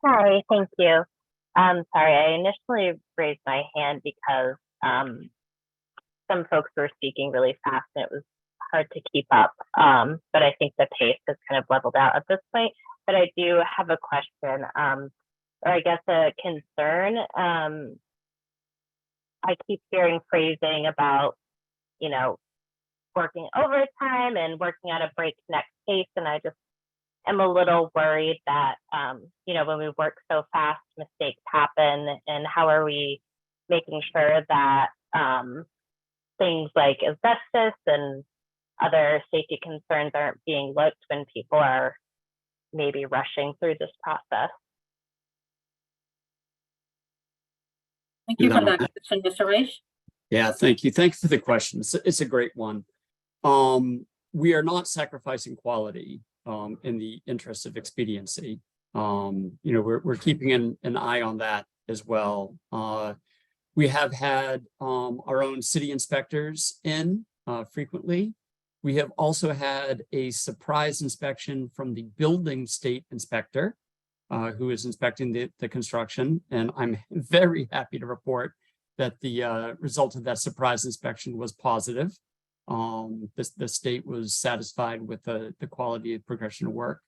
Hi, thank you. Sorry, I initially raised my hand because some folks were speaking really fast and it was hard to keep up. But I think the pace has kind of leveled out at this point. But I do have a question, or I guess a concern. I keep hearing phrasing about, you know, working overtime and working at a breakneck pace, and I just am a little worried that, you know, when we work so fast, mistakes happen, and how are we making sure that things like asbestos and other safety concerns aren't being looked when people are maybe rushing through this process. Thank you for that question, Mr. Raish. Yeah, thank you. Thank you for the question. It's a great one. We are not sacrificing quality in the interest of expediency. You know, we're keeping an eye on that as well. We have had our own city inspectors in frequently. We have also had a surprise inspection from the building state inspector who is inspecting the construction. And I'm very happy to report that the result of that surprise inspection was positive. The state was satisfied with the quality of progression of work.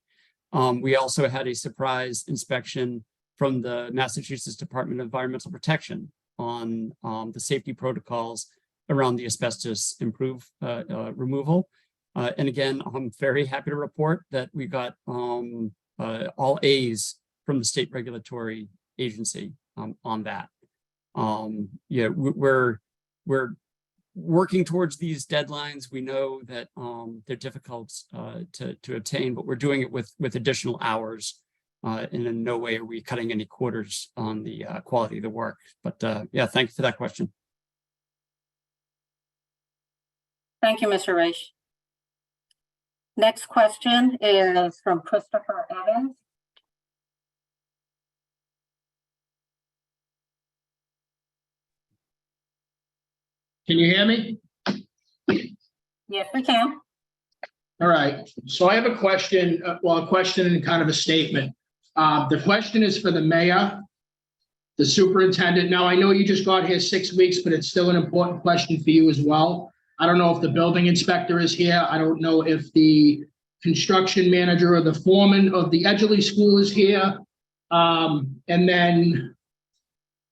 We also had a surprise inspection from the Massachusetts Department of Environmental Protection on the safety protocols around the asbestos removal. And again, I'm very happy to report that we got all A's from the state regulatory agency on that. Yeah, we're working towards these deadlines. We know that they're difficult to obtain, but we're doing it with additional hours. And in no way are we cutting any quarters on the quality of the work. But yeah, thank you for that question. Thank you, Mr. Raish. Next question is from Christopher Evans. Can you hear me? Yes, we can. All right. So I have a question, a question and kind of a statement. The question is for the mayor, the superintendent. Now, I know you just got here 6 weeks, but it's still an important question for you as well. I don't know if the building inspector is here. I don't know if the construction manager or the foreman of the Edgerly School is here. And then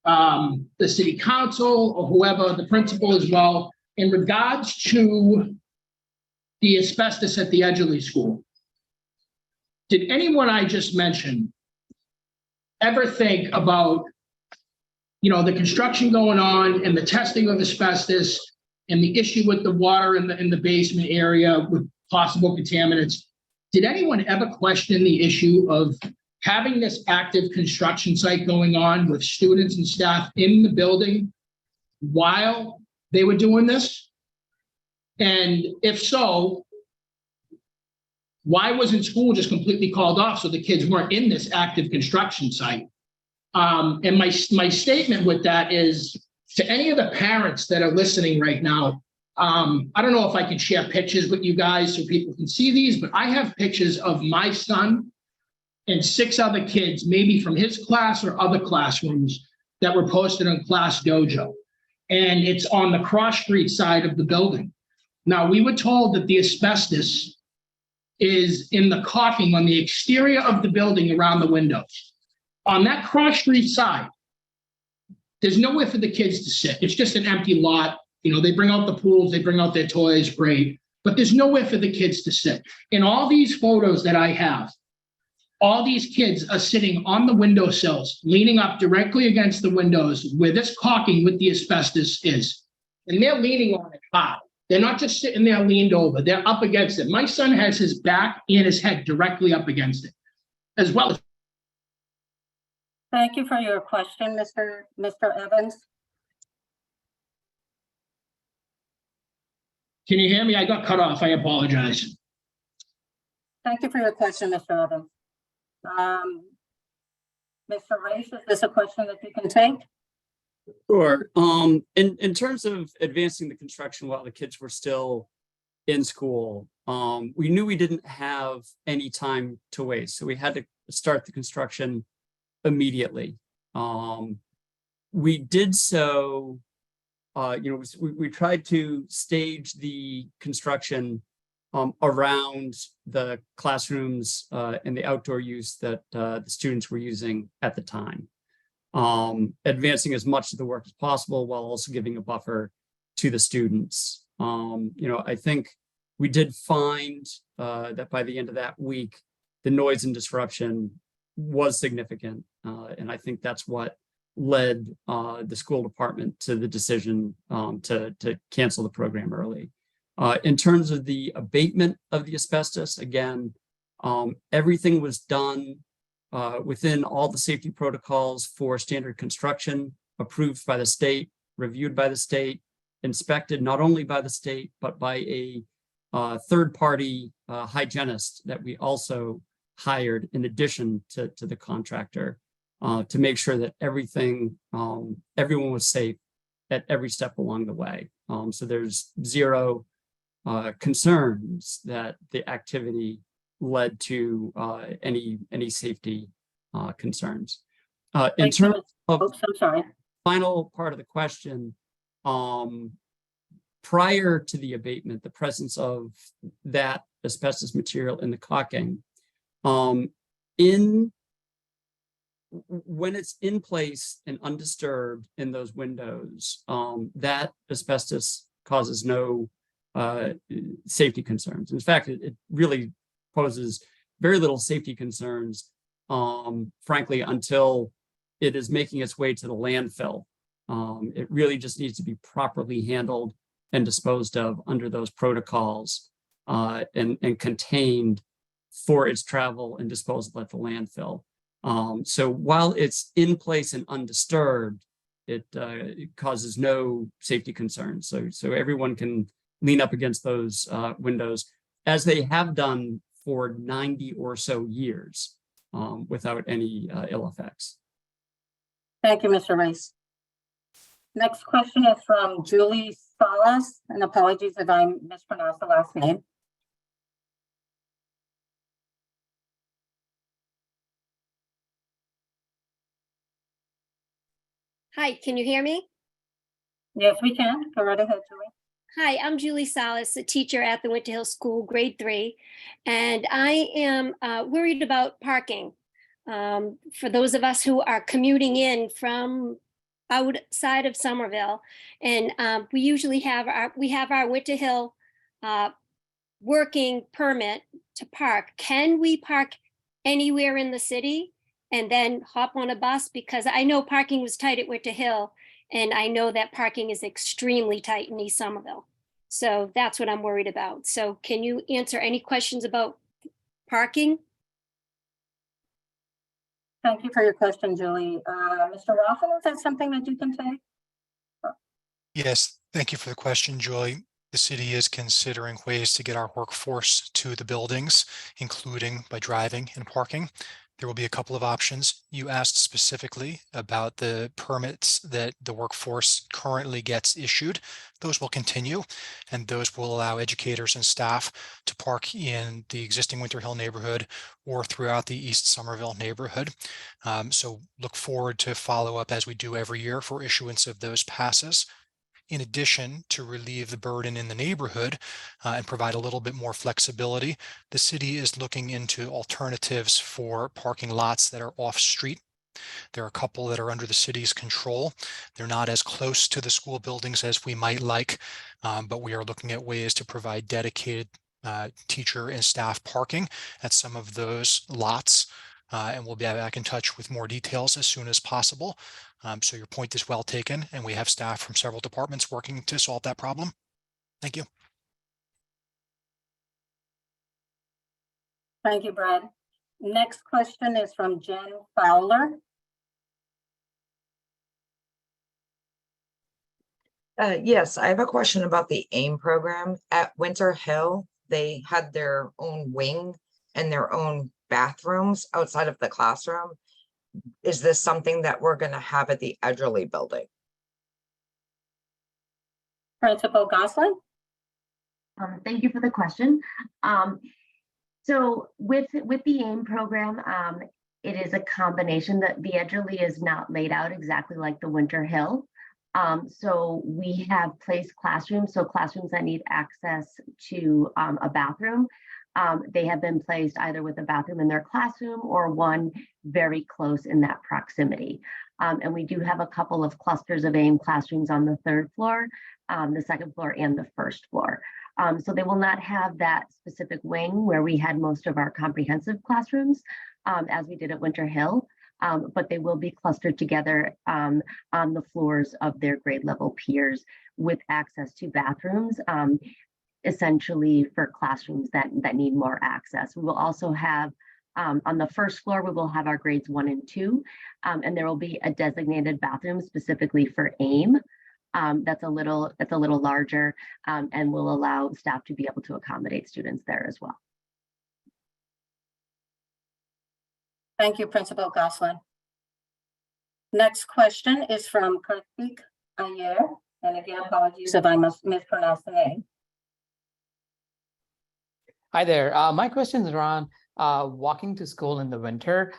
the city council or whoever, the principal as well, in regards to the asbestos at the Edgerly School. Did anyone I just mentioned ever think about, you know, the construction going on and the testing of asbestos and the issue with the water in the basement area with possible contaminants? Did anyone ever question the issue of having this active construction site going on with students and staff in the building while they were doing this? And if so, why wasn't school just completely called off so the kids weren't in this active construction site? And my statement with that is to any of the parents that are listening right now, I don't know if I can share pictures with you guys so people can see these, but I have pictures of my son and 6 other kids, maybe from his class or other classrooms, that were posted on Class Dojo. And it's on the cross street side of the building. Now, we were told that the asbestos is in the caulking on the exterior of the building around the windows. On that cross street side, there's nowhere for the kids to sit. It's just an empty lot. You know, they bring out the pools, they bring out their toys, great, but there's nowhere for the kids to sit. In all these photos that I have, all these kids are sitting on the windowsills, leaning up directly against the windows where this caulking with the asbestos is. And they're leaning on it hard. They're not just sitting there leaned over, they're up against it. My son has his back and his head directly up against it, as well as. Thank you for your question, Mr. Evans. Can you hear me? I got cut off. I apologize. Thank you for your question, Mr. Evans. Mr. Rice, is this a question that you can take? Sure. In terms of advancing the construction while the kids were still in school, we knew we didn't have any time to waste, so we had to start the construction immediately. We did so. We tried to stage the construction around the classrooms and the outdoor use that the students were using at the time. Advancing as much of the work as possible while also giving a buffer to the students. I think we did find that by the end of that week, the noise and disruption was significant. And I think that's what led the school department to the decision to cancel the program early. In terms of the abatement of the asbestos, again, everything was done within all the safety protocols for standard construction, approved by the state, reviewed by the state, inspected not only by the state, but by a third-party hygienist that we also hired in addition to the contractor to make sure that everyone was safe at every step along the way. So there's zero concerns that the activity led to any safety concerns. In terms of final part of the question, prior to the abatement, the presence of that asbestos material in the caulking, when it's in place and undisturbed in those windows, that asbestos causes no safety concerns. In fact, it really poses very little safety concerns, frankly, until it is making its way to the landfill. It really just needs to be properly handled and disposed of under those protocols and contained for its travel and disposal at the landfill. So while it's in place and undisturbed, it causes no safety concerns. So everyone can lean up against those windows, as they have done for 90 or so years without any ill effects. Thank you, Mr. Rice. Next question is from Julie Salas, and apologies if I mispronounced the last name. Hi, can you hear me? Yes, we can. Go right ahead, Julie. Hi, I'm Julie Salas, a teacher at the Winter Hill School, grade 3, and I am worried about parking. For those of us who are commuting in from outside of Somerville, and we usually have our Winter Hill working permit to park. Can we park anywhere in the city and then hop on a bus? Because I know parking was tight at Winter Hill, and I know that parking is extremely tight in East Somerville. So that's what I'm worried about. So can you answer any questions about parking? Thank you for your question, Julie. Mr. Rothman, is that something that you can say? Yes, thank you for the question, Julie. The city is considering ways to get our workforce to the buildings, including by driving and parking. There will be a couple of options. You asked specifically about the permits that the workforce currently gets issued. Those will continue, and those will allow educators and staff to park in the existing Winter Hill neighborhood or throughout the East Somerville neighborhood. So look forward to follow up as we do every year for issuance of those passes. In addition, to relieve the burden in the neighborhood and provide a little bit more flexibility, the city is looking into alternatives for parking lots that are off-street. There are a couple that are under the city's control. They're not as close to the school buildings as we might like, but we are looking at ways to provide dedicated teacher and staff parking at some of those lots. And we'll be back in touch with more details as soon as possible. So your point is well taken, and we have staff from several departments working to solve that problem. Thank you. Thank you, Brad. Next question is from Jen Fowler. Yes, I have a question about the AIM program. At Winter Hill, they had their own wing and their own bathrooms outside of the classroom. Is this something that we're going to have at the Edgerly building? Principal Gosselin? Thank you for the question. So with the AIM program, it is a combination that the Edgerly is not laid out exactly like the Winter Hill. So we have placed classrooms, so classrooms that need access to a bathroom. They have been placed either with a bathroom in their classroom or one very close in that proximity. And we do have a couple of clusters of AIM classrooms on the 3rd floor, the 2nd floor, and the 1st floor. So they will not have that specific wing where we had most of our comprehensive classrooms, as we did at Winter Hill, but they will be clustered together on the floors of their grade level peers with access to bathrooms, essentially for classrooms that need more access. We will also have, on the 1st floor, we will have our grades 1 and 2, and there will be a designated bathroom specifically for AIM. That's a little larger, and will allow staff to be able to accommodate students there as well. Thank you, Principal Gosselin. Next question is from Karthik Iyer, and again, apologies if I mispronounce the name. Hi there. My question is around walking to school in the winter.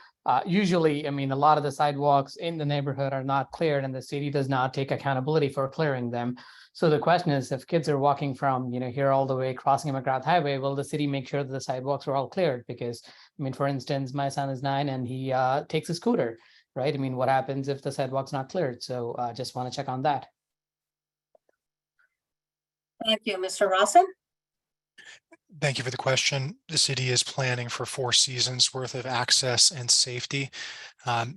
Usually, I mean, a lot of the sidewalks in the neighborhood are not cleared and the city does not take accountability for clearing them. So the question is, if kids are walking from, here all the way crossing McGrath Highway, will the city make sure that the sidewalks are all cleared? Because, I mean, for instance, my son is 9 and he takes a scooter, right? I mean, what happens if the sidewalk's not cleared? So just want to check on that. Thank you, Mr. Rawson. Thank you for the question. The city is planning for 4 seasons worth of access and safety.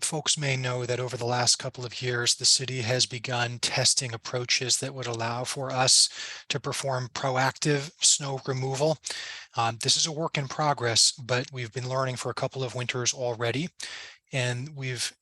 Folks may know that over the last couple of years, the city has begun testing approaches that would allow for us to perform proactive snow removal. This is a work in progress, but we've been learning for a couple of winters already, and we've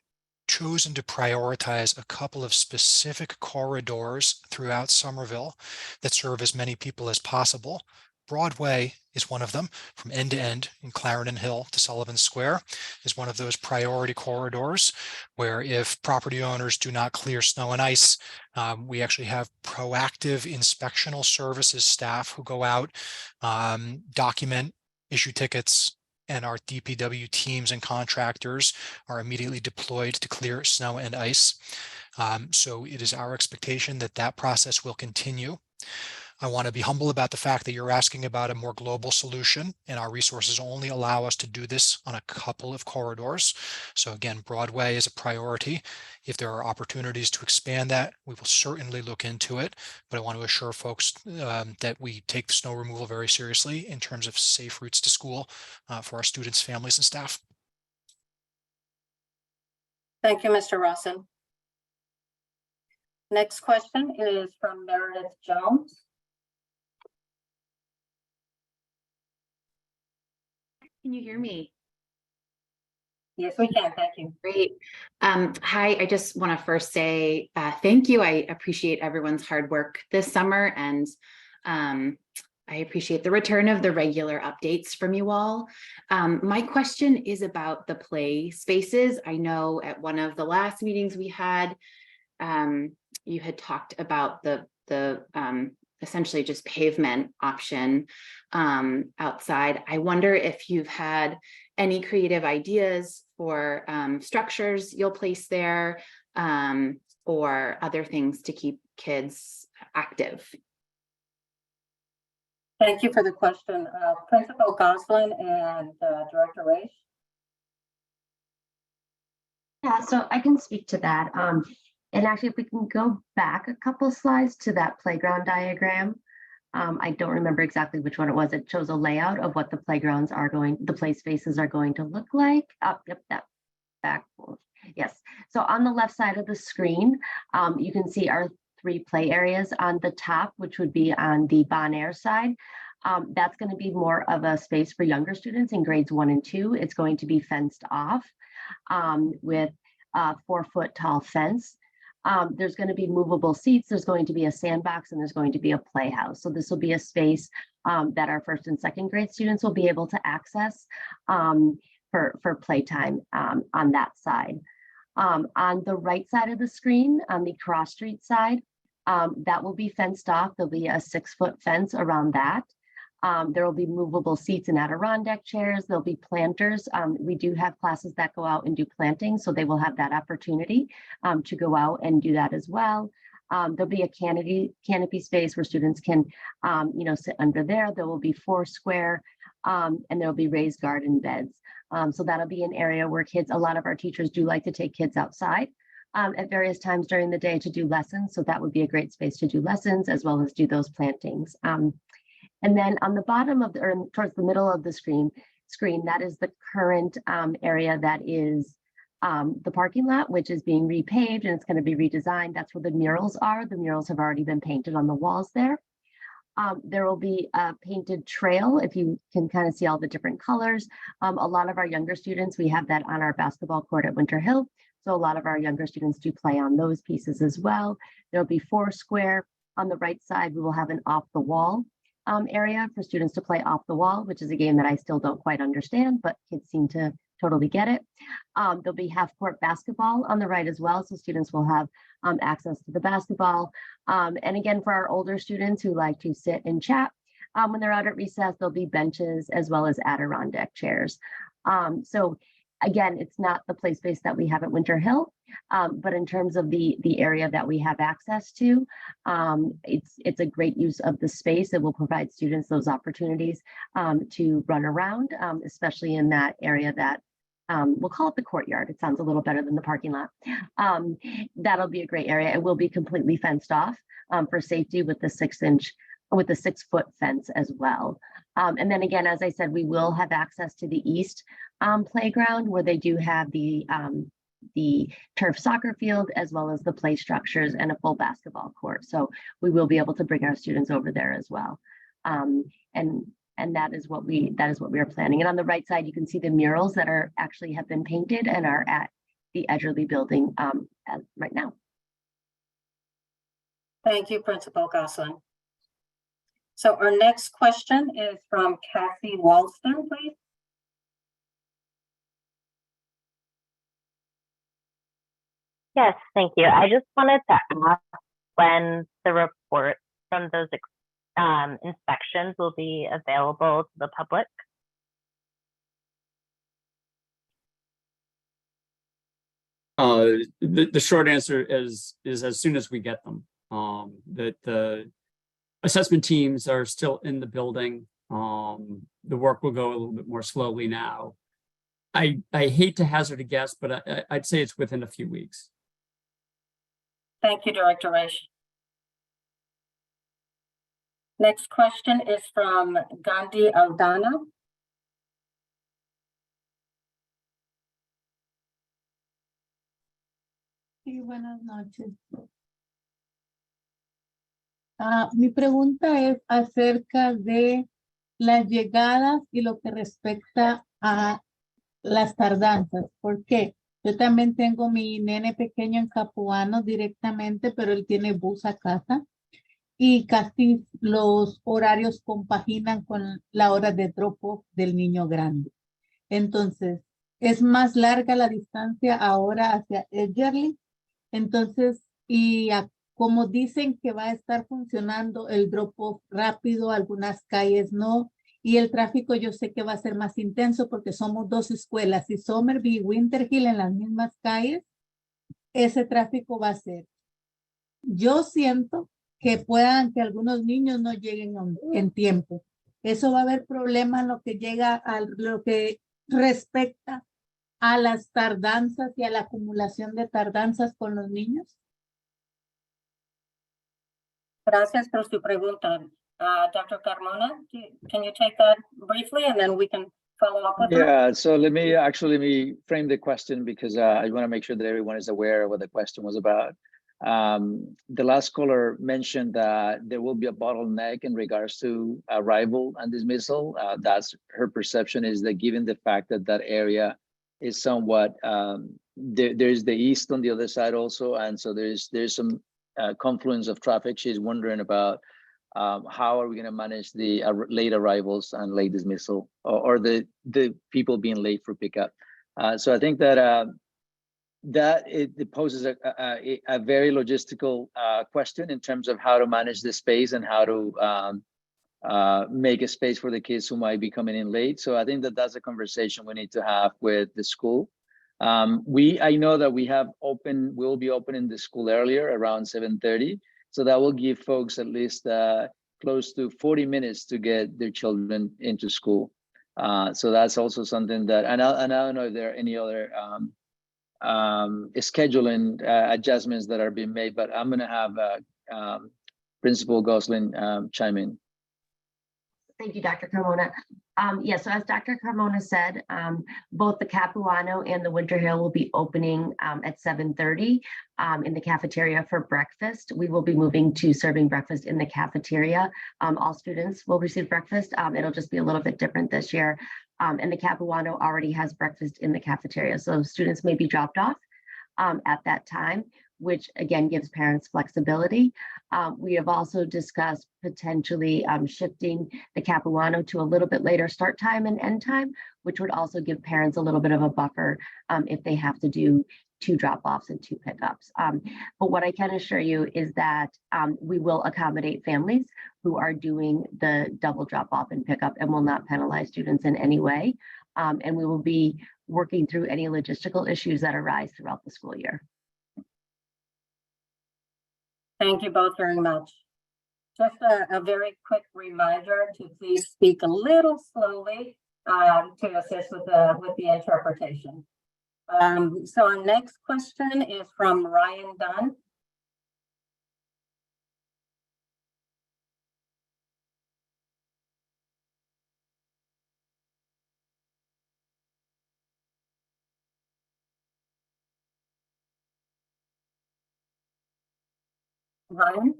chosen to prioritize a couple of specific corridors throughout Somerville that serve as many people as possible. Broadway is one of them, from end to end in Clarendon Hill to Sullivan Square is one of those priority corridors where if property owners do not clear snow and ice, we actually have proactive inspectional services staff who go out, document, issue tickets, and our DPW teams and contractors are immediately deployed to clear snow and ice. So it is our expectation that that process will continue. I want to be humble about the fact that you're asking about a more global solution, and our resources only allow us to do this on a couple of corridors. So again, Broadway is a priority. If there are opportunities to expand that, we will certainly look into it. But I want to assure folks that we take the snow removal very seriously in terms of safe routes to school for our students, families, and staff. Thank you, Mr. Rawson. Next question is from Meredith Jones. Can you hear me? Yes, we can. Thank you. Great. Hi, I just want to first say thank you. I appreciate everyone's hard work this summer, and I appreciate the return of the regular updates from you all. My question is about the play spaces. I know at one of the last meetings we had, you had talked about the essentially just pavement option outside. I wonder if you've had any creative ideas for structures you'll place there, or other things to keep kids active. Thank you for the question. Principal Goslin and Director Raish. Yeah, so I can speak to that. And actually, if we can go back a couple slides to that playground diagram. I don't remember exactly which one it was. It shows a layout of what the playgrounds are going, the play spaces are going to look like. Yep, that back. Yes. So on the left side of the screen, you can see our 3 play areas on the top, which would be on the Bon Air side. That's going to be more of a space for younger students in grades 1 and 2. It's going to be fenced off with a 4-foot tall fence. There's going to be movable seats, there's going to be a sandbox, and there's going to be a playhouse. So this will be a space that our 1st and 2nd grade students will be able to access for playtime on that side. On the right side of the screen, on the Cross Street side, that will be fenced off. There'll be a 6-foot fence around that. There will be movable seats and Adirondack chairs. There'll be planters. We do have classes that go out and do planting, so they will have that opportunity to go out and do that as well. There'll be a canopy space where students can, sit under there. There will be 4 square, and there will be raised garden beds. So that'll be an area where a lot of our teachers do like to take kids outside at various times during the day to do lessons. So that would be a great space to do lessons as well as do those plantings. And then on the bottom of or towards the middle of the screen, that is the current area that is the parking lot, which is being repaved and it's going to be redesigned. That's where the murals are. The murals have already been painted on the walls there. There will be a painted trail, if you can kind of see all the different colors. A lot of our younger students, we have that on our basketball court at Winter Hill. So a lot of our younger students do play on those pieces as well. There'll be 4 square. On the right side, we will have an off the wall area for students to play off the wall, which is a game that I still don't quite understand, but kids seem to totally get it. There'll be half court basketball on the right as well, so students will have access to the basketball. And again, for our older students who like to sit and chat, when they're out at recess, there'll be benches as well as Adirondack chairs. So again, it's not the play space that we have at Winter Hill, but in terms of the area that we have access to, it's a great use of the space. It will provide students those opportunities to run around, especially in that area that we'll call it the courtyard. It sounds a little better than the parking lot. That'll be a great area. It will be completely fenced off for safety with the 6-foot fence as well. And then again, as I said, we will have access to the east playground where they do have the turf soccer field as well as the play structures and a full basketball court. So we will be able to bring our students over there as well. And that is what we are planning. And on the right side, you can see the murals that have been painted and are at the Edgerly building right now. Thank you, Principal Goslin. So our next question is from Cassie Walston, please. Yes, thank you. I just wanted to ask when the report from those inspections will be available to the public. The short answer is as soon as we get them. The assessment teams are still in the building. The work will go a little bit more slowly now. I hate to hazard a guess, but I'd say it's within a few weeks. Thank you, Director Raish. Next question is from Gandhi Aldana. Sí, buenas noches. Mi pregunta es acerca de las llegadas y lo que respecta a las tardanzas. ¿Por qué? Yo también tengo mi nene pequeño en Capuano directamente, pero él tiene bus a casa y casi los horarios compaginan con la hora de drop-off del niño grande. Entonces, es más larga la distancia ahora hacia Edgerly. Entonces, como dicen que va a estar funcionando el drop-off rápido, algunas calles no, y el tráfico yo sé que va a ser más intenso porque somos dos escuelas, y Somerville y Winter Hill en las mismas calles, ese tráfico va a ser. Yo siento que que algunos niños no lleguen en tiempo. Eso va a haber problemas en lo que llega a lo que respecta a las tardanzas y a la acumulación de tardanzas con los niños. Gracias por su pregunta. Dr. Carmona, can you take that briefly and then we can follow up with her? Yeah, so let me frame the question because I want to make sure that everyone is aware of what the question was about. The last caller mentioned that there will be a bottleneck in regards to arrival and dismissal. That's her perception, is that given the fact that that area is somewhat, there's the east on the other side also, and so there's some confluence of traffic. She's wondering about how are we going to manage the late arrivals and late dismissal, or the people being late for pickup. So I think that it poses a very logistical question in terms of how to manage the space and how to make a space for the kids who might be coming in late. So I think that that's a conversation we need to have with the school. I know that we'll be opening the school earlier, around 7:30. So that will give folks at least close to 40 minutes to get their children into school. So that's also something that, and I don't know if there are any other scheduling adjustments that are being made, but I'm going to have Principal Gosling chime in. Thank you, Dr. Carmona. Yeah, so as Dr. Carmona said, both the Capuano and the Winter Hill will be opening at 7:30 in the cafeteria for breakfast. We will be moving to serving breakfast in the cafeteria. All students will receive breakfast. It'll just be a little bit different this year. And the Capuano already has breakfast in the cafeteria. So students may be dropped off at that time, which again gives parents flexibility. We have also discussed potentially shifting the Capuano to a little bit later start time and end time, which would also give parents a little bit of a buffer if they have to do 2 drop-offs and 2 pickups. But what I can assure you is that we will accommodate families who are doing the double drop-off and pickup and will not penalize students in any way. And we will be working through any logistical issues that arise throughout the school year. Thank you both very much. Just a very quick reminder to please speak a little slowly to assist with the interpretation. So our next question is from Ryan Dunn. Ryan?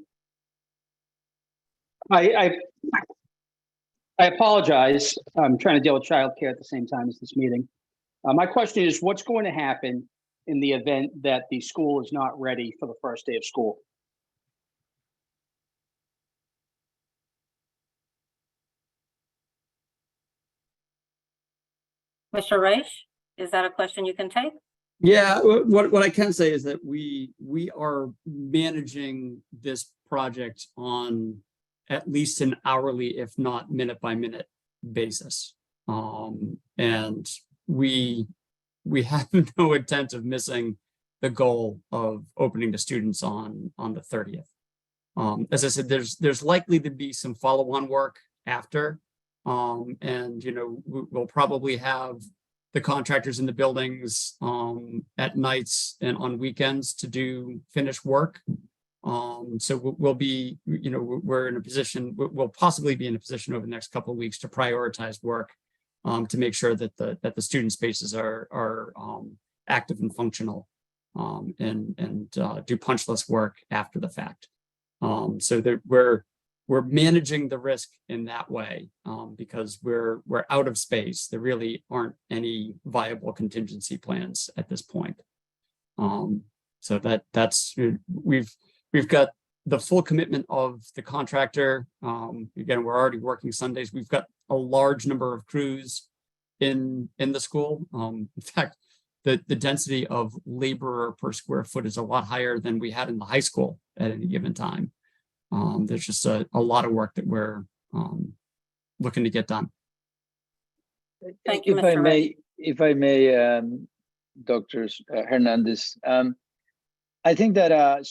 I apologize. I'm trying to deal with childcare at the same time as this meeting. My question is, what's going to happen in the event that the school is not ready for the first day of school? Mr. Reich, is that a question you can take? Yeah, what I can say is that we are managing this project on at least an hourly, if not minute by minute basis. And we have no intent of missing the goal of opening to students on the 30th. As I said, there's likely to be some follow-on work after, and we'll probably have the contractors in the buildings at nights and on weekends to do finished work. So we'll be, we're in a position, we'll possibly be in a position over the next couple of weeks to prioritize work to make sure that the student spaces are active and functional and do punch list work after the fact. So that we're managing the risk in that way because we're out of space. There really aren't any viable contingency plans at this point. So that's we've got the full commitment of the contractor. Again, we're already working Sundays. We've got a large number of crews in the school. In fact, the density of laborer per square foot is a lot higher than we had in the high school at any given time. There's just a lot of work that we're looking to get done. Thank you, If I may, Dr. Hernandez, I think that,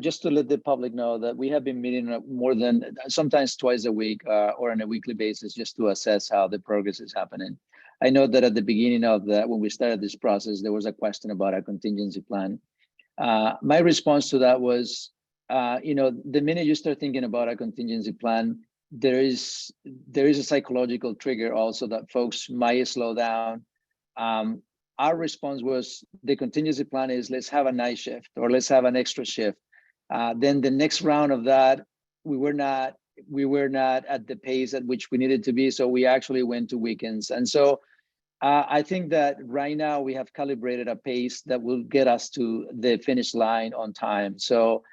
just to let the public know that we have been meeting more than sometimes twice a week or on a weekly basis just to assess how the progress is happening. I know that at the beginning of that, when we started this process, there was a question about a contingency plan. My response to that was, the minute you start thinking about a contingency plan, there is a psychological trigger also that folks might slow down. Our response was the contingency plan is let's have a night shift or let's have an extra shift. Then the next round of that, we were not at the pace at which we needed to be. So we actually went to weekends. And so I think that right now we have calibrated a pace that will get us to the finish line on time. So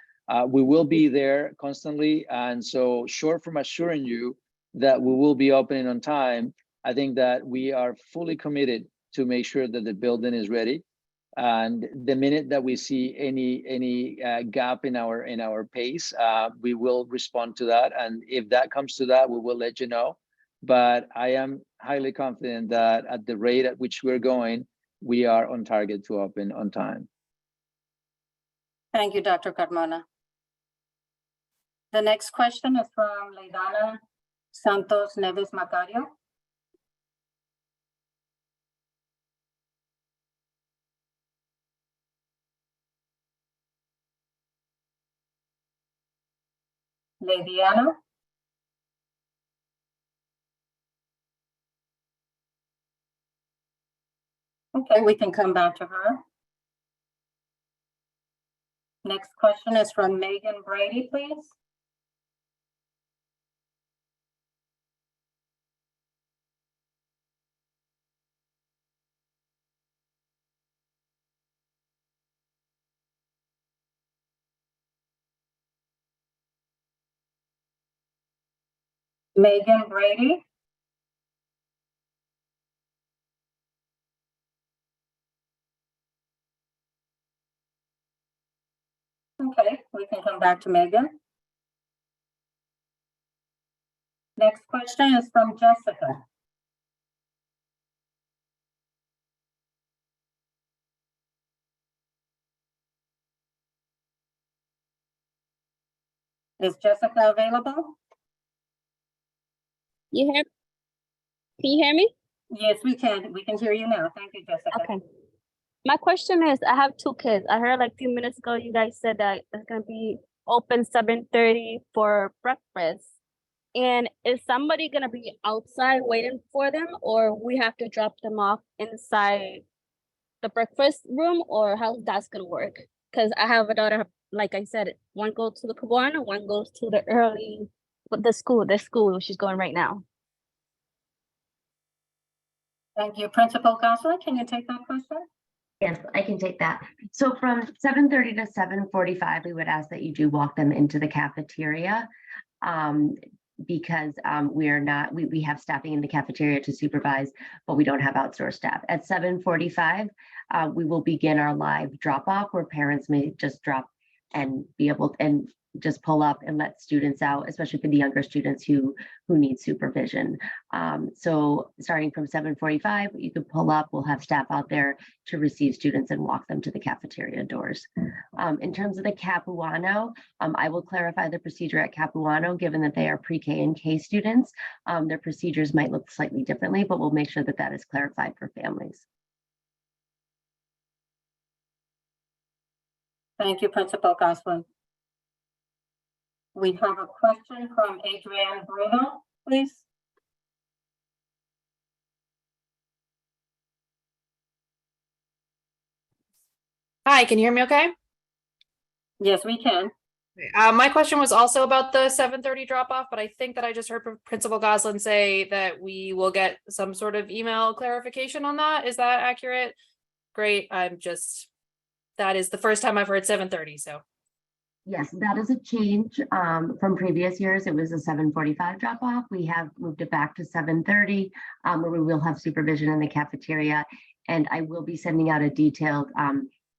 we will be there constantly. And so short from assuring you that we will be opening on time, I think that we are fully committed to make sure that the building is ready. And the minute that we see any gap in our pace, we will respond to that. And if that comes to that, we will let you know. But I am highly confident that at the rate at which we're going, we are on target to open on time. Thank you, Dr. Carmona. The next question is from Leidana Santos Neves Macario. Leidiana. Okay, we can come back to her. Next question is from Megan Brady, please. Megan Brady. Okay, we can come back to Megan. Next question is from Jessica. Is Jessica available? Can you hear me? Yes, we can. We can hear you now. Thank you, Jessica. Okay. My question is, I have two kids. I heard like a few minutes ago, you guys said that it's gonna be open 7:30 for breakfast. And is somebody gonna be outside waiting for them, or we have to drop them off inside the breakfast room, or how that's gonna work? Because I have a daughter, like I said, one goes to the Cabana, one goes to the school she's going right now. Thank you. Principal Counselor, can you take that question? Yes, I can take that. So from 7:30 to 7:45, we would ask that you do walk them into the cafeteria because we have staffing in the cafeteria to supervise, but we don't have outsourced staff. At 7:45, we will begin our live drop off where parents may just drop and be able and just pull up and let students out, especially for the younger students who need supervision. So starting from 7:45, you can pull up, we'll have staff out there to receive students and walk them to the cafeteria doors. In terms of the Capuano, I will clarify the procedure at Capuano, given that they are pre-K and K students. Their procedures might look slightly differently, but we'll make sure that that is clarified for families. Thank you, Principal Counselor. We have a question from Adrienne Bruno, please. Hi, can you hear me okay? Yes, we can. My question was also about the 7:30 drop off, but I think that I just heard Principal Goslin say that we will get some sort of email clarification on that. Is that accurate? Great. That is the first time I've heard 7:30, so. Yes, that is a change from previous years. It was a 7:45 drop off. We have moved it back to 7:30, where we will have supervision in the cafeteria. And I will be sending out a detailed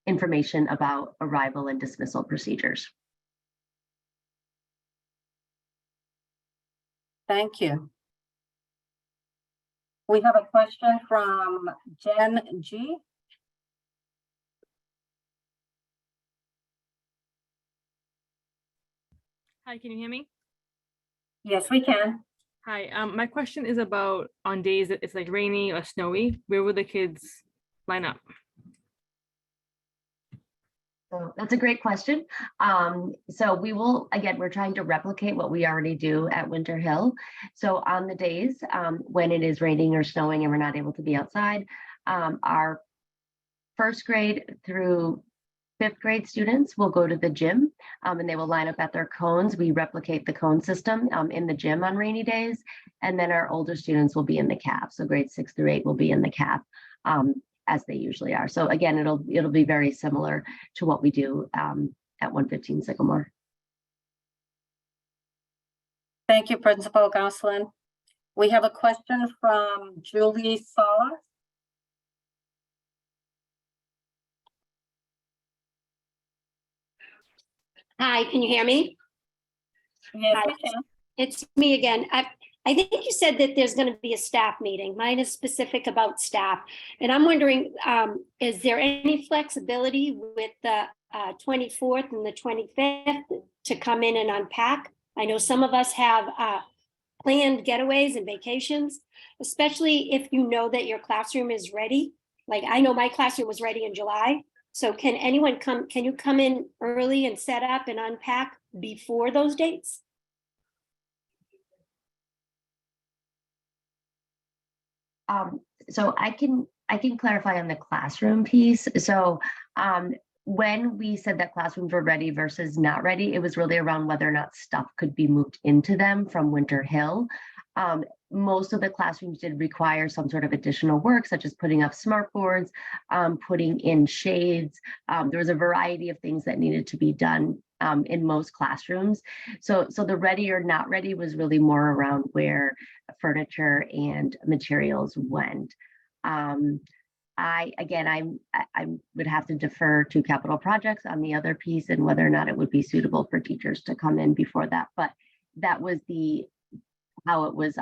information about arrival and dismissal procedures. Thank you. We have a question from Jen G. Hi, can you hear me? Yes, we can. Hi, my question is about on days that it's like rainy or snowy, where will the kids line up? So that's a great question. So we will, again, we're trying to replicate what we already do at Winter Hill. So on the days when it is raining or snowing and we're not able to be outside, our first grade through fifth grade students will go to the gym and they will line up at their cones. We replicate the cone system in the gym on rainy days. And then our older students will be in the CAF. So grades 6 through 8 will be in the CAF. As they usually are. So again, it'll be very similar to what we do at 115 Sycamore. Thank you, Principal Goslin. We have a question from Julie Sala. Hi, can you hear me? Yes, Hi, we can. it's me again. I think you said that there's going to be a staff meeting. Mine is specific about staff. And I'm wondering, is there any flexibility with the 24th and the 25th to come in and unpack? I know some of us have planned getaways and vacations, especially if you know that your classroom is ready. Like I know my classroom was ready in July. So can you come in early and set up and unpack before those dates? So I can clarify on the classroom piece. So when we said that classrooms were ready versus not ready, it was really around whether or not stuff could be moved into them from Winter Hill. Most of the classrooms did require some sort of additional work, such as putting up smart boards, putting in shades. There was a variety of things that needed to be done in most classrooms. So the ready or not ready was really more around where furniture and materials went. I would have to defer to capital projects on the other piece and whether or not it would be suitable for teachers to come in before that. But that was how it was.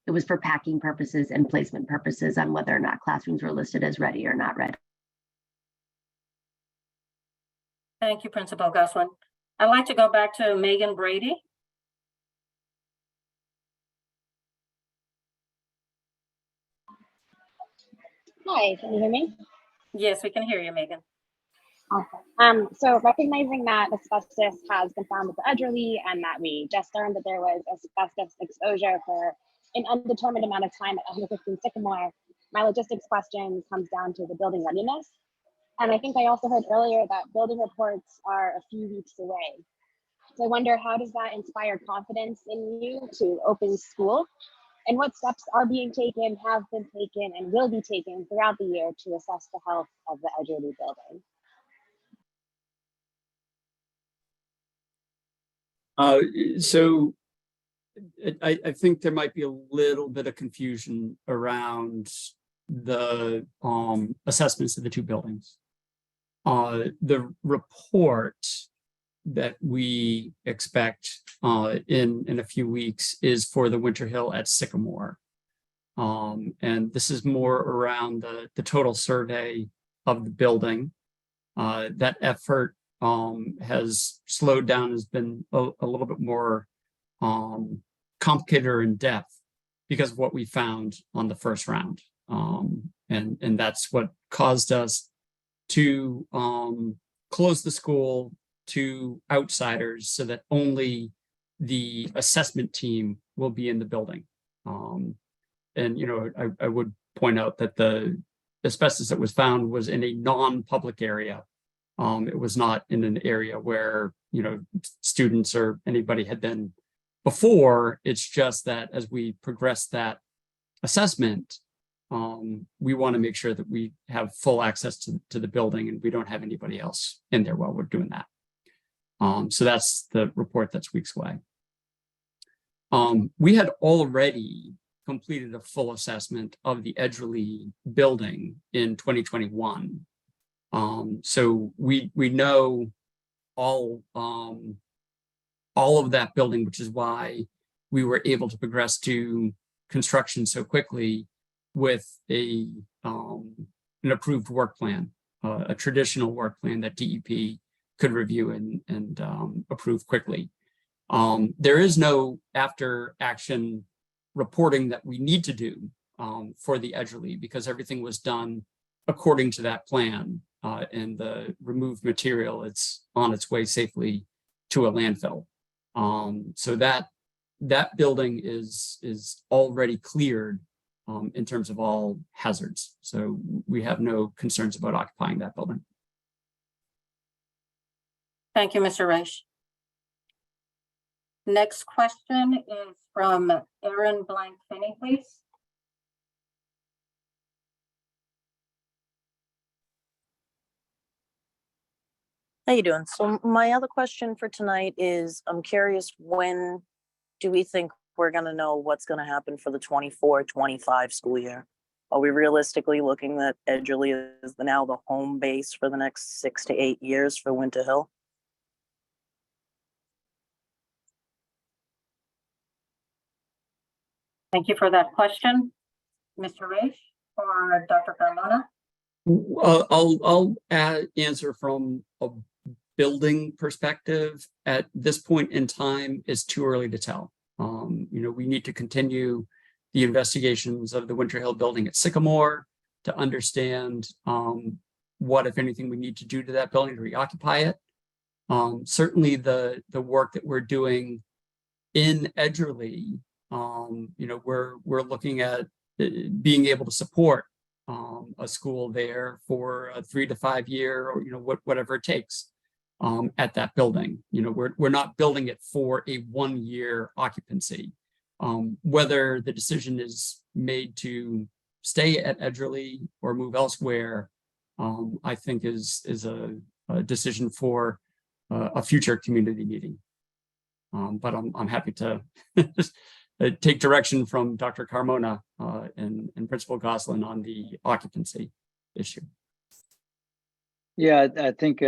It was for packing purposes and placement purposes on whether or not classrooms were listed as ready or not ready. Thank you, Principal Goslin. I'd like to go back to Megan Brady. Hi, can you hear me? Yes, we can hear you, Megan. Awesome. So recognizing that asbestos has been found at the Edgerly and that we just learned that there was asbestos exposure for an undetermined amount of time at 115 Sycamore, my logistics question comes down to the building readiness. And I think I also heard earlier that building reports are a few weeks away. So I wonder, how does that inspire confidence in you to open school? And what steps are being taken, have been taken, and will be taken throughout the year to assess the health of the Edgerly building? So I think there might be a little bit of confusion around the assessments of the two buildings. The report that we expect in a few weeks is for the Winter Hill at Sycamore. And this is more around the total survey of the building. That effort has slowed down, has been a little bit more complicated or in depth because of what we found on the first round. And that's what caused us to close the school to outsiders so that only the assessment team will be in the building. And, you know, I would point out that the asbestos that was found was in a non-public area. It was not in an area where, students or anybody had been before. It's just that as we progress that assessment, we want to make sure that we have full access to the building and we don't have anybody else in there while we're doing that. So that's the report that's weeks away. We had already completed a full assessment of the Edgerly building in 2021. So we know all of that building, which is why we were able to progress to construction so quickly with an approved work plan, a traditional work plan that DEP could review and approve quickly. There is no after action reporting that we need to do for the Edgerly because everything was done according to that plan, and the removed material, it's on its way safely to a landfill. So that building is already cleared in terms of all hazards. So we have no concerns about occupying that building. Thank you, Mr. Reich. Next question is from Erin Blank-Finney, please. How you doing? So my other question for tonight is, I'm curious, when do we think we're going to know what's going to happen for the 24-25 school year? Are we realistically looking that Edgerly is now the home base for the next 6 to 8 years for Winter Hill? Thank you for that question. Mr. Reich or Dr. Carmona? I'll answer from a building perspective. At this point in time, it's too early to tell. We need to continue the investigations of the Winter Hill building at Sycamore to understand what, if anything, we need to do to that building to reoccupy it. Certainly the work that we're doing in Edgerly, we're looking at being able to support a school there for a 3 to 5 year, or whatever it takes at that building. We're not building it for a 1 year occupancy. Whether the decision is made to stay at Edgerly or move elsewhere, I think is a decision for a future community meeting. But I'm happy to take direction from Dr. Carmona and Principal Goslin on the occupancy issue. Yeah, I think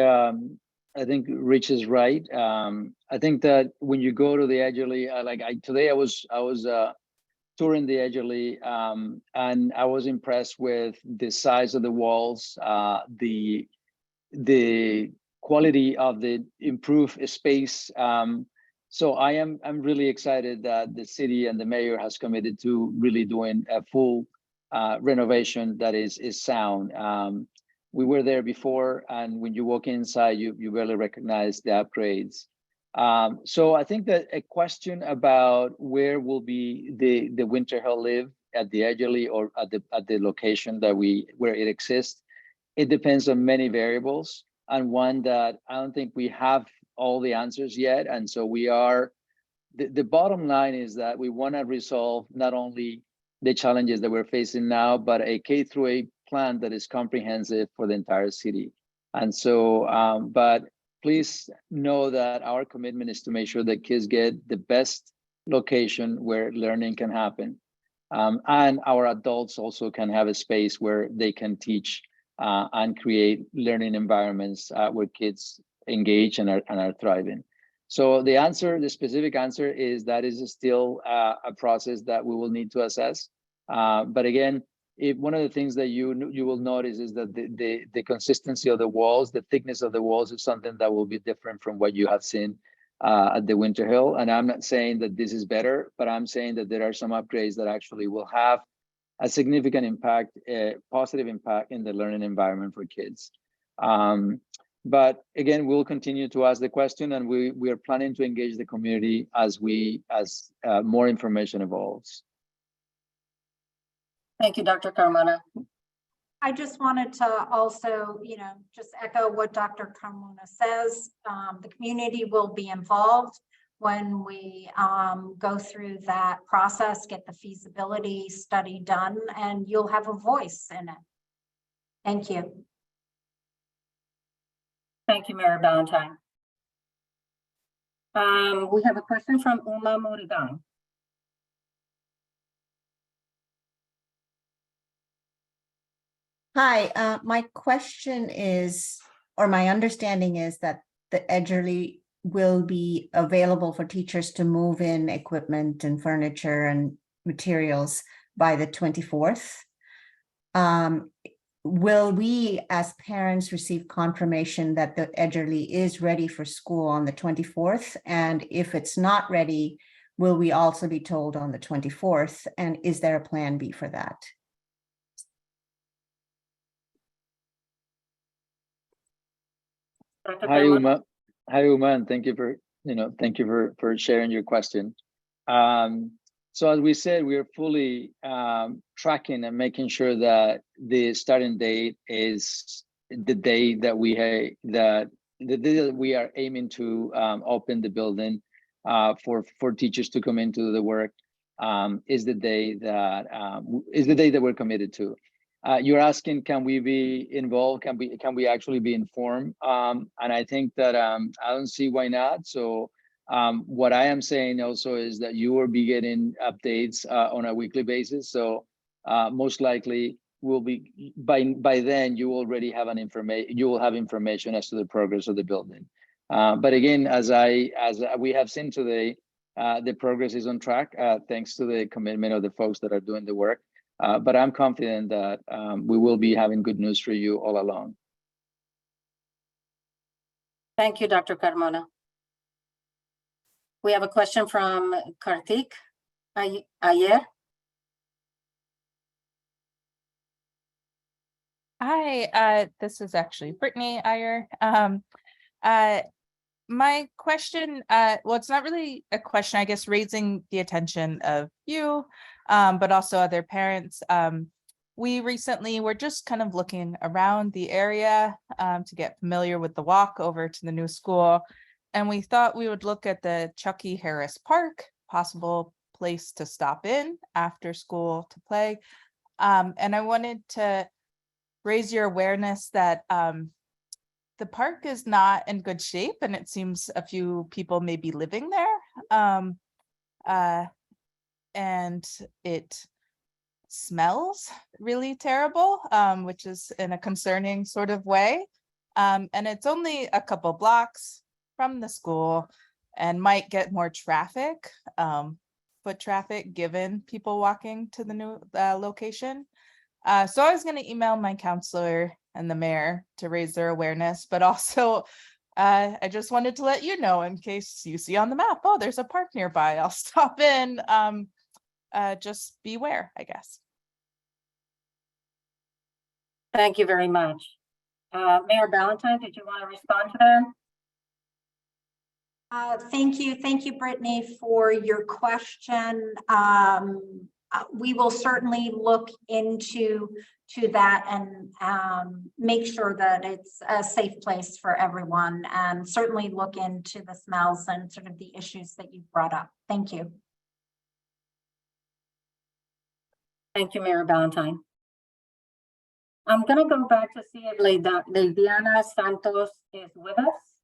Rich is right. I think that when you go to the Edgerly, today I was touring the Edgerly, and I was impressed with the size of the walls, the quality of the improved space. So I'm really excited that the city and the mayor has committed to really doing a full renovation that is sound. We were there before, and when you walk inside, you really recognize the upgrades. So I think that a question about where will be the Winter Hill live, at the Edgerly or at the location where it exists, it depends on many variables, and one that I don't think we have all the answers yet. And so the bottom line is that we want to resolve not only the challenges that we're facing now, but a K-8 plan that is comprehensive for the entire city. And so, but please know that our commitment is to make sure that kids get the best location where learning can happen. And our adults also can have a space where they can teach and create learning environments where kids engage and are thriving. So the specific answer is that is still a process that we will need to assess. But again, one of the things that you will notice is that the consistency of the walls, the thickness of the walls is something that will be different from what you have seen at the Winter Hill. And I'm not saying that this is better, but I'm saying that there are some upgrades that actually will have a significant impact, a positive impact in the learning environment for kids. But again, we'll continue to ask the question, and we are planning to engage the community as more information evolves. Thank you, Dr. Carmona. I just wanted to also, just echo what Dr. Carmona says. The community will be involved when we go through that process, get the feasibility study done, and you'll have a voice in it. Thank you. Thank you, Mayor Ballantyne. We have a question from Uma Murigan. Hi, my question is, or my understanding is that the Edgerly will be available for teachers to move in equipment and furniture and materials by the 24th. Will we as parents receive confirmation that the Edgerly is ready for school on the 24th? And if it's not ready, will we also be told on the 24th? And is there a plan B for that? Hi, Uma. Hi, Uma, and thank you for sharing your question. So as we said, we are fully tracking and making sure that the starting date is the day that we are aiming to open the building for teachers to come into the work is the day that we're committed to. You're asking, can we be involved? Can we actually be informed? And I think that I don't see why not. So what I am saying also is that you will be getting updates on a weekly basis. So most likely will be by then you already have you will have information as to the progress of the building. But again, as we have seen today, the progress is on track thanks to the commitment of the folks that are doing the work. But I'm confident that we will be having good news for you all along. Thank you, Dr. Carmona. We have a question from Karthik Iyer. Hi, this is actually Brittany Iyer. My question, well, it's not really a question, I guess, raising the attention of you, but also other parents. We recently were just kind of looking around the area to get familiar with the walk over to the new school. And we thought we would look at the Chucky Harris Park, possible place to stop in after school to play. And I wanted to raise your awareness that the park is not in good shape, and it seems a few people may be living there. And it smells really terrible, which is in a concerning sort of way. And it's only a couple blocks from the school and might get more traffic, foot traffic, given people walking to the new location. So I was going to email my counselor and the mayor to raise their awareness, but also I just wanted to let you know in case you see on the map, oh, there's a park nearby, I'll stop in. Just beware, I guess. Thank you very much. Mayor Ballantyne, did you want to respond to that? Thank you, Brittany, for your question. We will certainly look into that and make sure that it's a safe place for everyone, and certainly look into the smells and sort of the issues that you brought up. Thank you. Thank you, Mayor Ballantyne. I'm going to go back to see if Leidiana Santos is with us.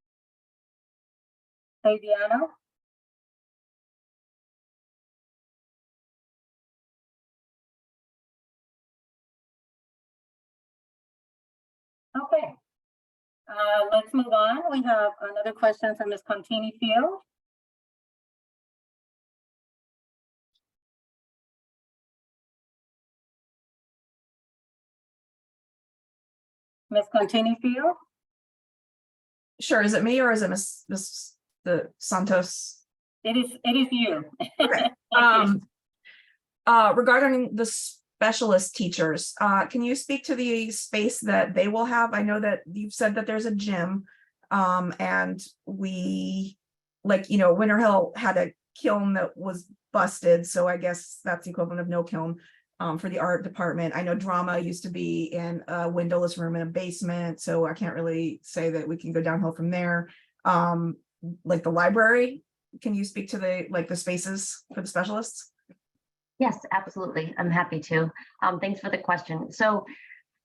Leidiana? Okay. Let's move on. We have another question from Ms. Contini Field. Ms. Contini Field? Sure. Is it me or is it Miss Santos? It is you. Okay. Regarding the specialist teachers, can you speak to the space that they will have? I know that you've said that there's a gym, and we, Winter Hill had a kiln that was busted, so I guess that's the equivalent of no kiln. for the art department. I know drama used to be in a windowless room in a basement, so I can't really say that we can go downhill from there. Like the library, can you speak to the spaces for the specialists? Yes, absolutely. I'm happy to. Thanks for the question. So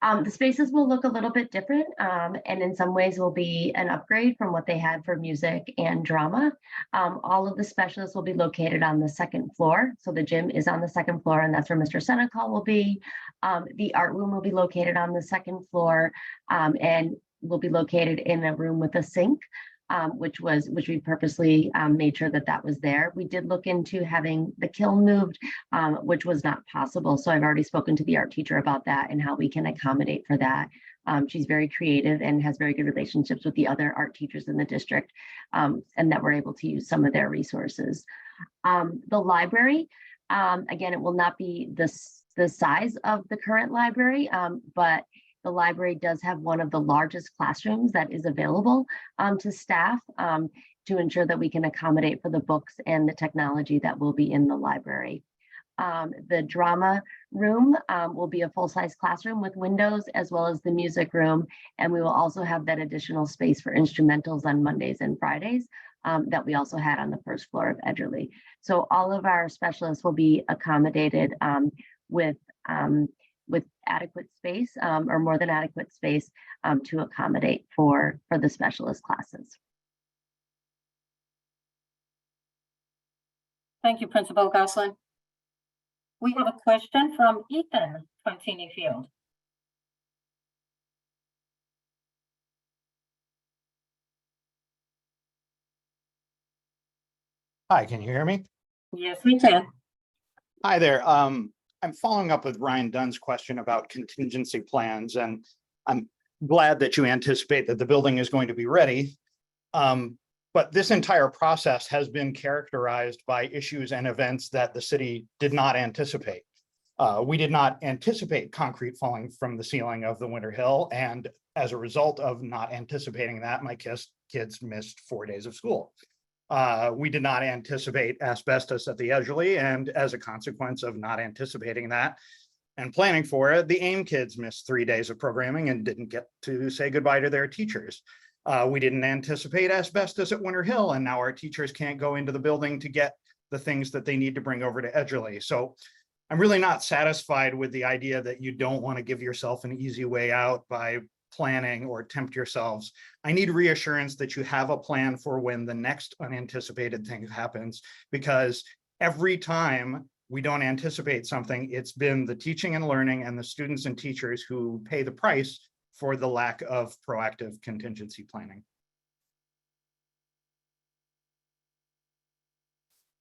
the spaces will look a little bit different, and in some ways will be an upgrade from what they had for music and drama. All of the specialists will be located on the second floor. So the gym is on the second floor, and that's where Mr. Senecal will be. The art room will be located on the second floor, and will be located in a room with a sink. Which we purposely made sure that was there. We did look into having the kiln moved, which was not possible. So I've already spoken to the art teacher about that and how we can accommodate for that. She's very creative and has very good relationships with the other art teachers in the district, and that we're able to use some of their resources. The library, again, it will not be the size of the current library, but the library does have one of the largest classrooms that is available to staff to ensure that we can accommodate for the books and the technology that will be in the library. The drama room will be a full-size classroom with windows, as well as the music room. And we will also have that additional space for instrumentals on Mondays and Fridays that we also had on the first floor of Edgerly. So all of our specialists will be accommodated with adequate space, or more than adequate space, to accommodate for the specialist classes. Thank you, Principal Goslin. We have a question from Ethan Fontini Field. Hi, can you hear me? Yes, we can. Hi there. I'm following up with Ryan Dunn's question about contingency plans, and I'm glad that you anticipate that the building is going to be ready. But this entire process has been characterized by issues and events that the city did not anticipate. We did not anticipate concrete falling from the ceiling of the Winter Hill, and as a result of not anticipating that, my kids missed 4 days of school. We did not anticipate asbestos at the Edgerly, and as a consequence of not anticipating that and planning for it, the AIM kids missed 3 days of programming and didn't get to say goodbye to their teachers. We didn't anticipate asbestos at Winter Hill, and now our teachers can't go into the building to get the things that they need to bring over to Edgerly. So I'm really not satisfied with the idea that you don't want to give yourself an easy way out by planning or tempt yourselves. I need reassurance that you have a plan for when the next unanticipated thing happens, because every time we don't anticipate something, it's been the teaching and learning and the students and teachers who pay the price for the lack of proactive contingency planning.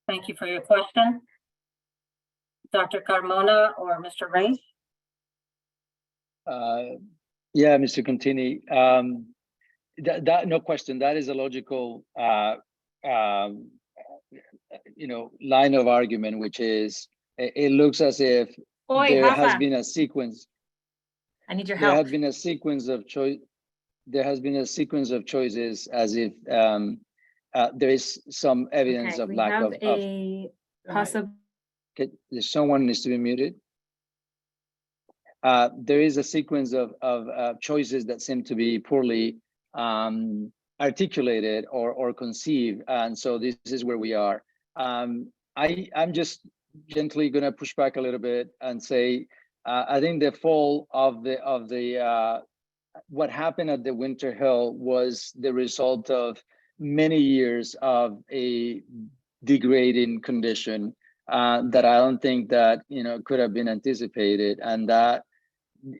Thank you for your question. Dr. Carmona or Mr. Ray? Yeah, Mr. Contini, that no question, that is a logical, line of argument, which is, it looks as if there has been a sequence. I need your There help. has been a sequence of choice. There has been a sequence of choices as if there is some evidence Okay, of we lack have of. a possible. Someone needs to be muted. There is a sequence of choices that seem to be poorly articulated or conceived, and so this is where we are. I'm just gently going to push back a little bit and say I think the fall of the what happened at the Winter Hill was the result of many years of a degrading condition that I don't think that could have been anticipated, and that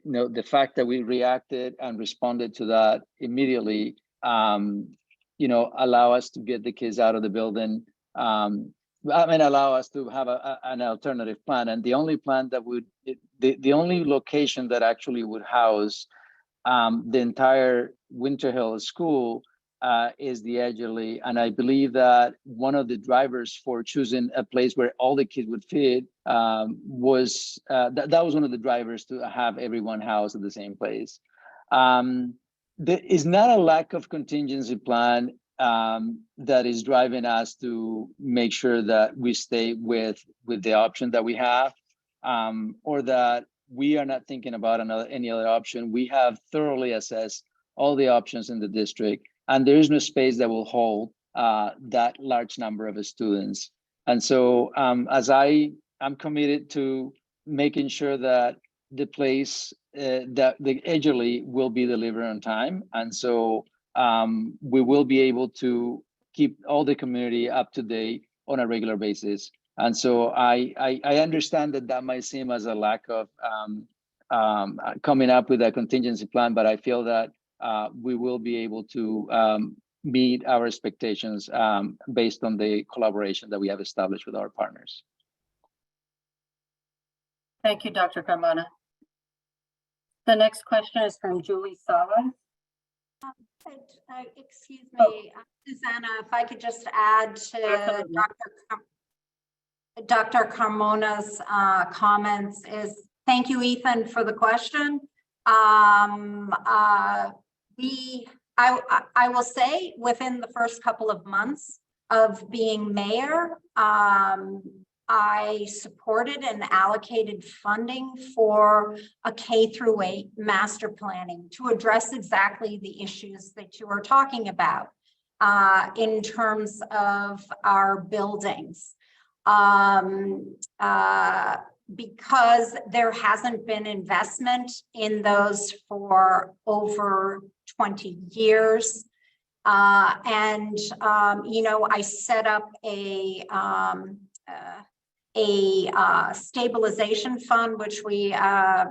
the fact that we reacted and responded to that immediately allow us to get the kids out of the building. Allow us to have an alternative plan, and the only plan that would the only location that actually would house the entire Winter Hill school is the Edgerly, and I believe that one of the drivers for choosing a place where all the kids would fit was that was one of the drivers to have everyone housed at the same place. There is not a lack of contingency plan that is driving us to make sure that we stay with the option that we have. or that we are not thinking about any other option. We have thoroughly assessed all the options in the district, and there is no space that will hold that large number of students. And so as I'm committed to making sure that the place, that the Edgerly will be delivered on time. And so we will be able to keep all the community up to date on a regular basis. And so I understand that might seem as a lack of coming up with a contingency plan, but I feel that we will be able to meet our expectations based on the collaboration that we have established with our partners. Thank you, Dr. Carmona. The next question is from Julie Sala. Excuse me, Susanna, if I could just add to Dr. Carmona's comments is, thank you, Ethan, for the question. I will say within the first couple of months of being mayor, I supported and allocated funding for a K-8 master planning to address exactly the issues that you are talking about in terms of our buildings. Because there hasn't been investment in those for over 20 years. You know, I set up a stabilization fund, which we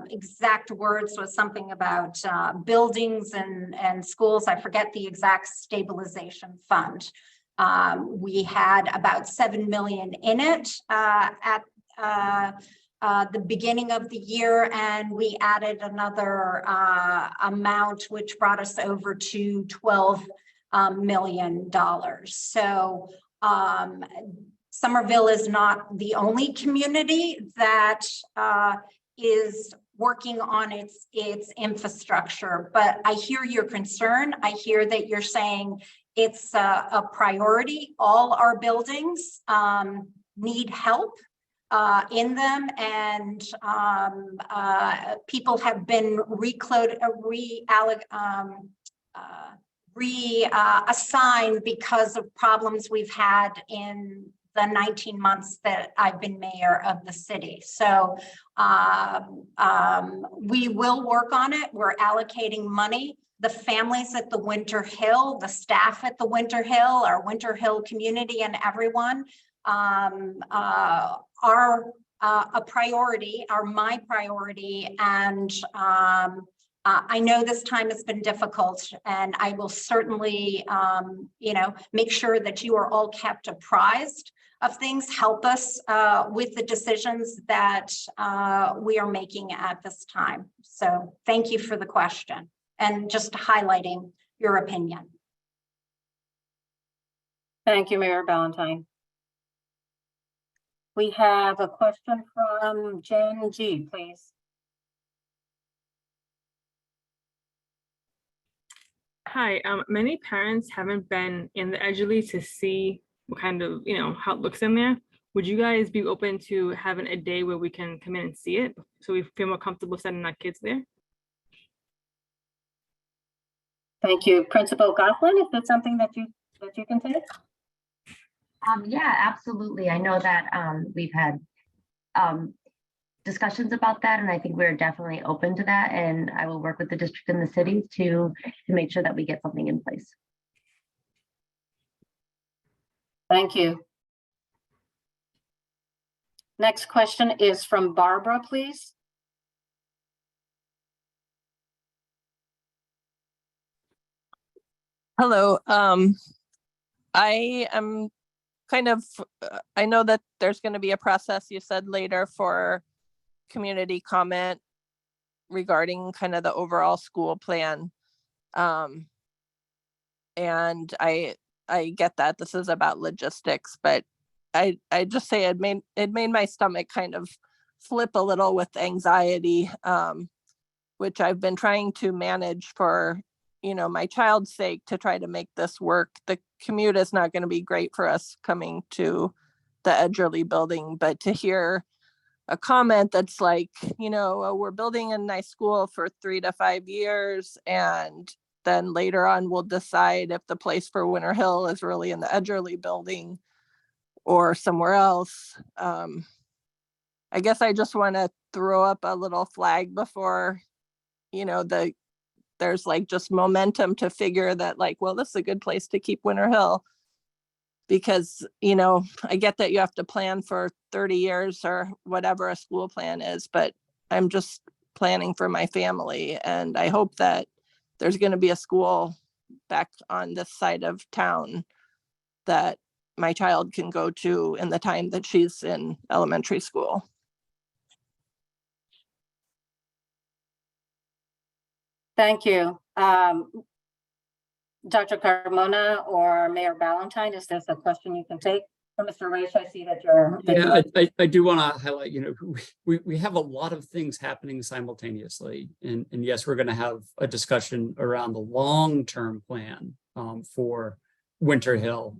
exact words was something about buildings and schools. I forget the exact stabilization fund. We had about 7 million in it at the beginning of the year, and we added another amount, which brought us over to $12 million. So Somerville is not the only community that is working on its infrastructure, but I hear your concern. I hear that you're saying it's a priority. All our buildings need help in them, and people have been reassigned because of problems we've had in the 19 months that I've been mayor of the city. So we will work on it. We're allocating money. The families at the Winter Hill, the staff at the Winter Hill, our Winter Hill community, and everyone are a priority, are my priority. And I know this time has been difficult, and I will certainly, you know, make sure that you are all kept apprised of things. Help us with the decisions that we are making at this time. So thank you for the question and just highlighting your opinion. Thank you, Mayor Ballantyne. We have a question from Jen G, please. Hi, many parents haven't been in the Edgerly to see what kind of, you know, how it looks in there. Would you guys be open to having a day where we can come in and see it so we feel more comfortable sending our kids there? Thank you. Principal Goslin, is that something that you can take? Yeah, absolutely. I know that we've had discussions about that, and I think we're definitely open to that. And I will work with the district and the city to make sure that we get something in place. Thank you. Next question is from Barbara, please. Hello. I am kind of, I know that there's going to be a process, you said, later for community comment regarding kind of the overall school plan. And I get that this is about logistics, but I just say it made my stomach kind of flip a little with anxiety, which I've been trying to manage for, you know, my child's sake, to try to make this work. The commute is not going to be great for us coming to the Edgerly building, but to hear a comment that's like, we're building a nice school for 3 to 5 years, and then later on we'll decide if the place for Winter Hill is really in the Edgerly building or somewhere else. I guess I just want to throw up a little flag before, there's like just momentum to figure that like, well, this is a good place to keep Winter Hill. Because, I get that you have to plan for 30 years or whatever a school plan is, but I'm just planning for my family. And I hope that there's going to be a school back on this side of town that my child can go to in the time that she's in elementary school. Thank you. Dr. Carmona or Mayor Ballantyne, is this a question you can take? Or Mr. Raich, I see that you're. Yeah, I do want to highlight, we have a lot of things happening simultaneously. And yes, we're going to have a discussion around the long-term plan for Winter Hill.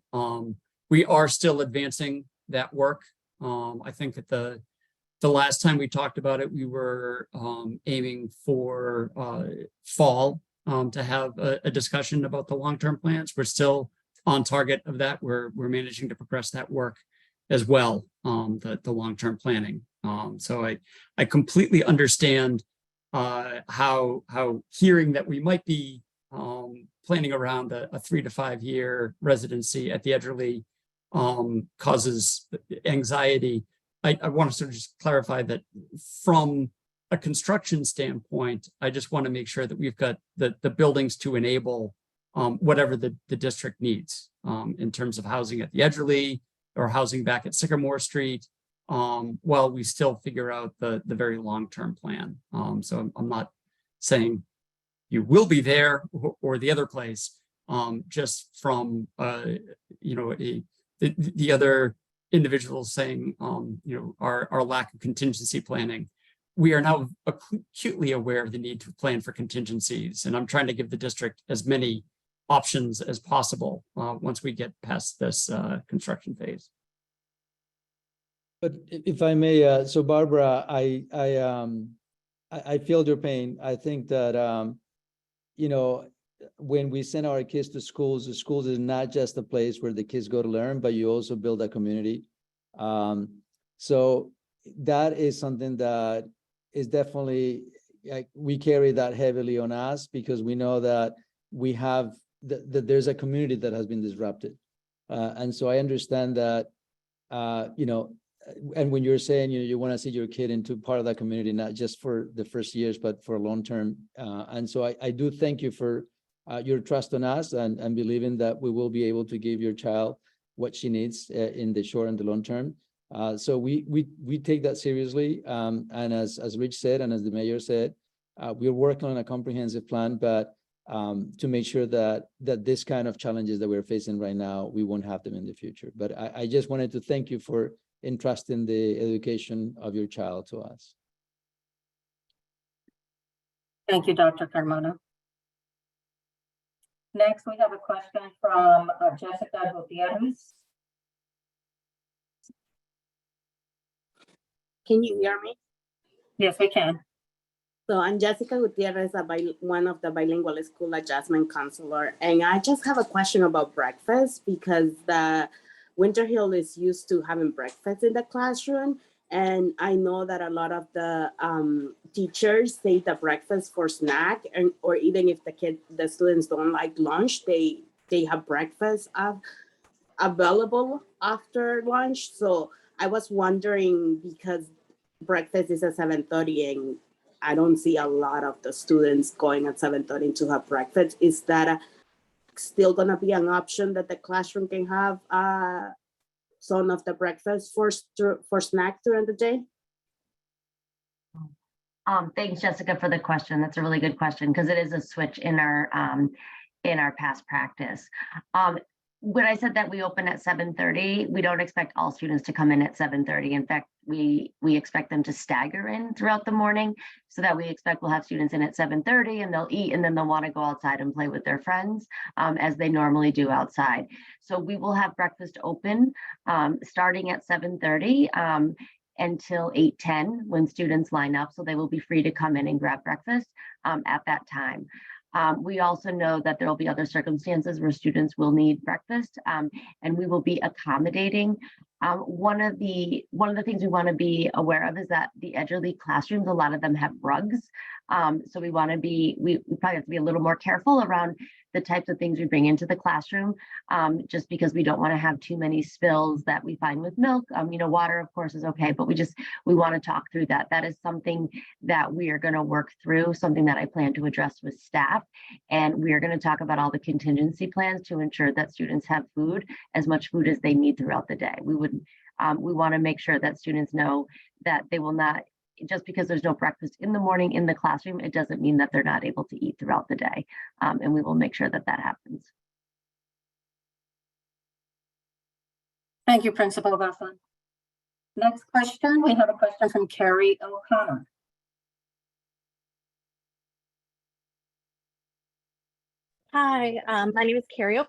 We are still advancing that work. I think that the last time we talked about it, we were aiming for fall to have a discussion about the long-term plans. We're still on target of that. We're managing to progress that work as well, the long-term planning. So I completely understand how hearing that we might be planning around a 3 to 5 year residency at the Edgerly causes anxiety. I want to sort of just clarify that from a construction standpoint, I just want to make sure that we've got the buildings to enable whatever the district needs in terms of housing at the Edgerly or housing back at Sycamore Street, while we still figure out the very long-term plan. So I'm not saying you will be there or the other place, just from the other individuals saying our lack of contingency planning. We are now acutely aware of the need to plan for contingencies, and I'm trying to give the district as many options as possible once we get past this construction phase. But if I may, so Barbara, I feel your pain. I think that when we send our kids to schools, the schools is not just a place where the kids go to learn, but you also build a community. So that is something that is definitely, we carry that heavily on us, because we know that we have that there's a community that has been disrupted. And so I understand that, and when you're saying, you want to see your kid into part of that community, not just for the first years, but for long term. And so I do thank you for your trust on us and believing that we will be able to give your child what she needs in the short and the long term. So we take that seriously. And as Rich said, and as the mayor said, we're working on a comprehensive plan, but to make sure that this kind of challenges that we're facing right now, we won't have them in the future. But I just wanted to thank you for entrusting the education of your child to us. Thank you, Dr. Carmona. Next, we have a question from Jessica Gutierrez. Can you hear me? Yes, we can. So I'm Jessica Gutierrez, one of the bilingual school adjustment counselor. And I just have a question about breakfast, because the Winter Hill is used to having breakfast in the classroom. And I know that a lot of the teachers say the breakfast for snack, or even if the students don't like lunch, they have breakfast available after lunch. So I was wondering, because breakfast is at 7:30 and I don't see a lot of the students going at 7:30 to have breakfast. Is that still gonna be an option that the classroom can have some of the breakfast for snack during the day? Thanks, Jessica, for the question. That's a really good question, because it is a switch in our past practice. When I said that we open at 7:30, we don't expect all students to come in at 7:30. In fact, we expect them to stagger in throughout the morning, so that we expect we'll have students in at 7:30 and they'll eat, and then they'll want to go outside and play with their friends as they normally do outside. So we will have breakfast open starting at 7:30. until 8:10 when students line up. So they will be free to come in and grab breakfast at that time. We also know that there will be other circumstances where students will need breakfast, and we will be accommodating. One of the things we want to be aware of is that the Edgerly classrooms, a lot of them have rugs. So we want to be, we probably have to be a little more careful around the types of things we bring into the classroom, just because we don't want to have too many spills that we find with milk. Water, of course, is okay, but we want to talk through that. That is something that we are going to work through, something that I plan to address with staff. And we are going to talk about all the contingency plans to ensure that students have food, as much food as they need throughout the day. We want to make sure that students know that they will not, just because there's no breakfast in the morning in the classroom, it doesn't mean that they're not able to eat throughout the day. And we will make sure that that happens. Thank you, Principal Goslin. Next question, we have a question from Carrie O'Connor. Hi, my name is Carrie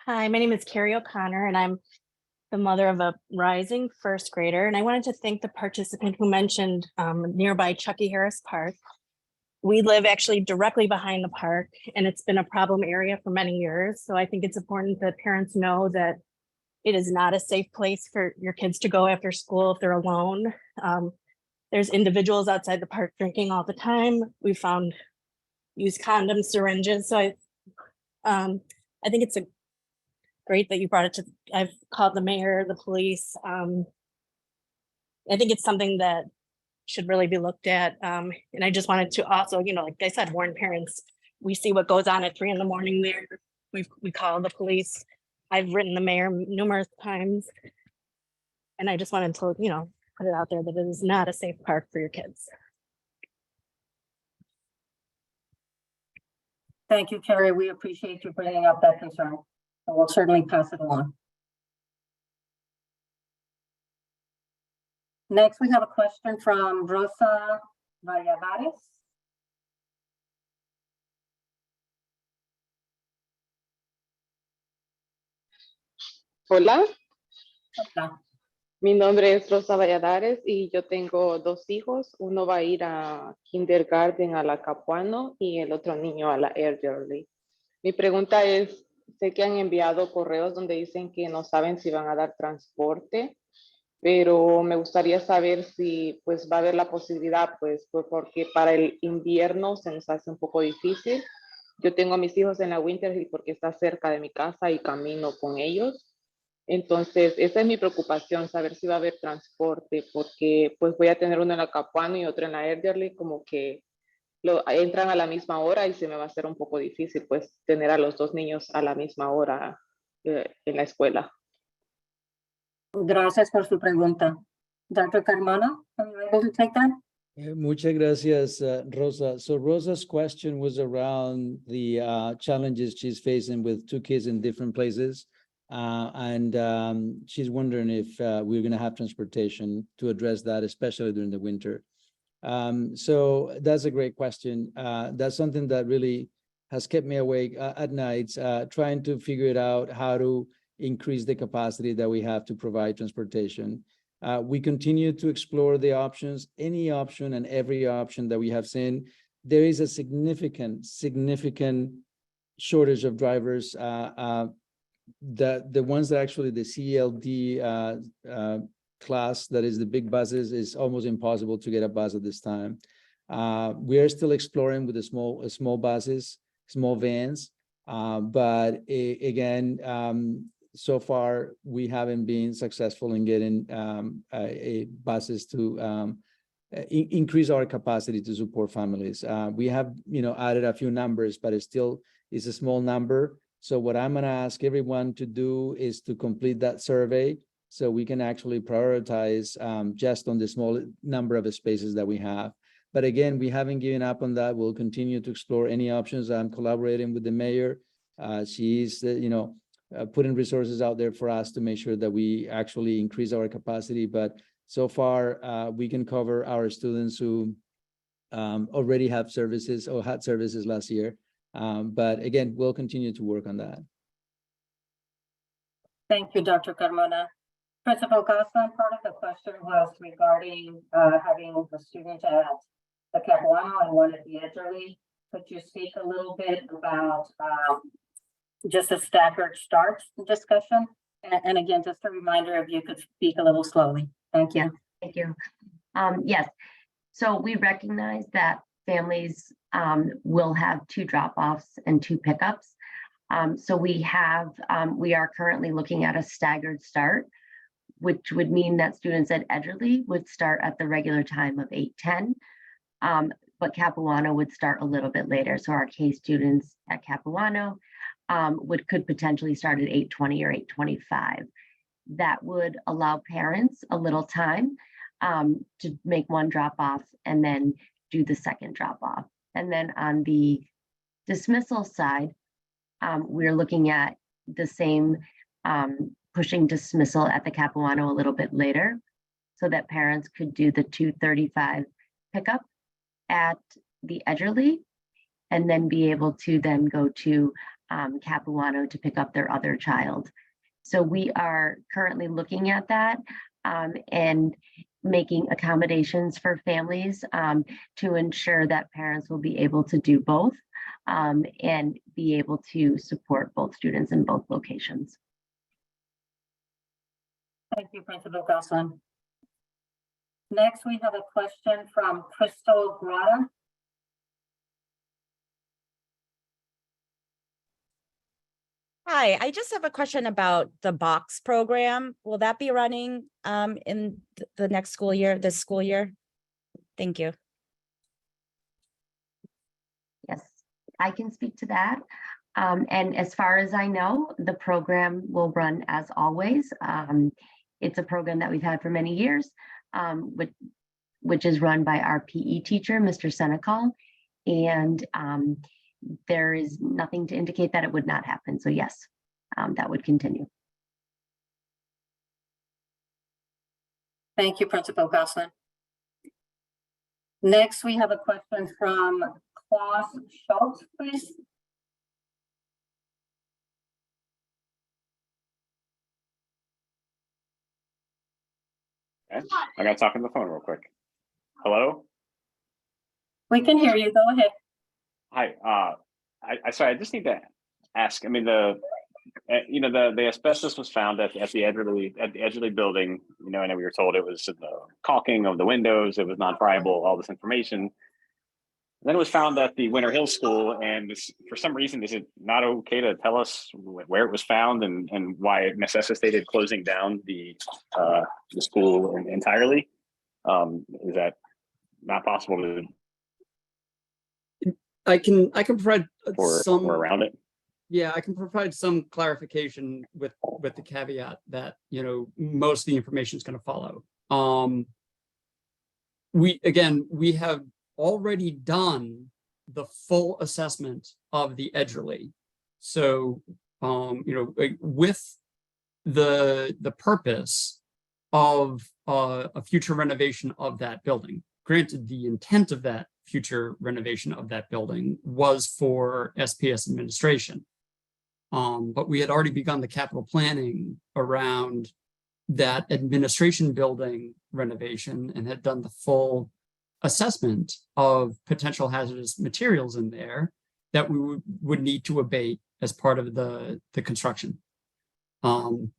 Hi, my name is Carrie O'Connor, and I'm the mother of a rising first grader. And I wanted to thank the participant who mentioned nearby Chucky Harris Park. We live actually directly behind the park, and it's been a problem area for many years. So I think it's important that parents know that it is not a safe place for your kids to go after school if they're alone. There's individuals outside the park drinking all the time. We found used condoms, syringes. So I think it's great that you brought it to, I've called the mayor, the police. I think it's something that should really be looked at. And I just wanted to also, like I said, warn parents. We see what goes on at 3 a.m. there. We call the police. I've written the mayor numerous times. And I just wanted to, put it out there that it is not a safe park for your kids. Thank you, Carrie. We appreciate you bringing up that concern. And we'll certainly pass it along. Next, we have a question from Rosa Valladares. Hola. Hola. Mi nombre es Rosa Valladares y yo tengo 2 hijos. Uno va a ir a kindergarten a la Capuano y el otro niño a la Elderly. Mi pregunta es, sé que han enviado correos donde dicen que no saben si van a dar transporte, pero me gustaría saber si pues va a haber la posibilidad, pues porque para el invierno se nos hace un poco difícil. Yo tengo a mis hijos en la Winter Hill porque está cerca de mi casa y camino con ellos. Entonces, esa es mi preocupación, saber si va a haber transporte, porque pues voy a tener uno en la Capuano y otro en la Elderly, como que entran a la misma hora y se me va a hacer un poco difícil pues tener a los 2 niños a la misma hora en la escuela. Gracias por su pregunta. Dr. Carmona, are you able to take that? Muchas gracias, Rosa. So Rosa's question was around the challenges she's facing with 2 kids in different places. She's wondering if we're going to have transportation to address that, especially during the winter. So that's a great question. That's something that really has kept me awake at nights, trying to figure it out, how to increase the capacity that we have to provide transportation. We continue to explore the options, any option and every option that we have seen. There is a significant shortage of drivers. The ones that actually the CLD class, that is the big buses, is almost impossible to get a bus at this time. We are still exploring with the small buses, small vans, but again, so far we haven't been successful in getting buses to increase our capacity to support families. We have added a few numbers, but it still is a small number. So what I'm going to ask everyone to do is to complete that survey so we can actually prioritize just on the small number of spaces that we have. But again, we haven't given up on that. We'll continue to explore any options. I'm collaborating with the mayor. She's, putting resources out there for us to make sure that we actually increase our capacity. But so far, we can cover our students who already have services or had services last year. But again, we'll continue to work on that. Thank you, Dr. Carmona. Principal Goslin, part of the question was regarding having a student at the Capuano and one at the Edgerly. Could you speak a little bit about just a staggered start discussion? And again, just a reminder, if you could speak a little slowly. Thank you. Thank you. Yes, so we recognize that families will have 2 drop-offs and 2 pickups. So we are currently looking at a staggered start, which would mean that students at Edgerly would start at the regular time of 8:10, but Capuano would start a little bit later. So our K students at Capuano could potentially start at 8:20 or 8:25. That would allow parents a little time to make one drop off and then do the second drop off. And then on the dismissal side, we're looking at the same pushing dismissal at the Capuano a little bit later so that parents could do the 2:35 pickup at the Edgerly and then be able to then go to Capuano to pick up their other child. So we are currently looking at that and making accommodations for families to ensure that parents will be able to do both and be able to support both students in both locations. Thank you, Principal Goslin. Next, we have a question from Crystal Grata. Hi, I just have a question about the box program. Will that be running in the next school year, this school year? Thank you. Yes, I can speak to that. And as far as I know, the program will run as always. It's a program that we've had for many years, which is run by our PE teacher, Mr. Senecal. And there is nothing to indicate that it would not happen. So yes, that would continue. Thank you, Principal Goslin. Next, we have a question from Klaus Schultz, please. Okay. I gotta talk on the phone real quick. Hello? We can hear you. Go ahead. Hi. Sorry, I just need to ask. I mean, the asbestos was found at the Edgerly building. You know, and we were told it was the caulking of the windows. It was non-friable. All this information. And then it was found at the Winter Hill School, and for some reason, is it not okay to tell us where it was found and why it necessitated closing down the school entirely? Is that not possible to? I can provide some or around it. Yeah, I can provide some clarification with the caveat that, you know, most of the information is going to follow. We have already done the full assessment of the Edgerly. So, with the purpose of a future renovation of that building. Granted, the intent of that future renovation of that building was for SPS administration. But we had already begun the capital planning around that administration building renovation and had done the full assessment of potential hazardous materials in there that we would need to abate as part of the construction.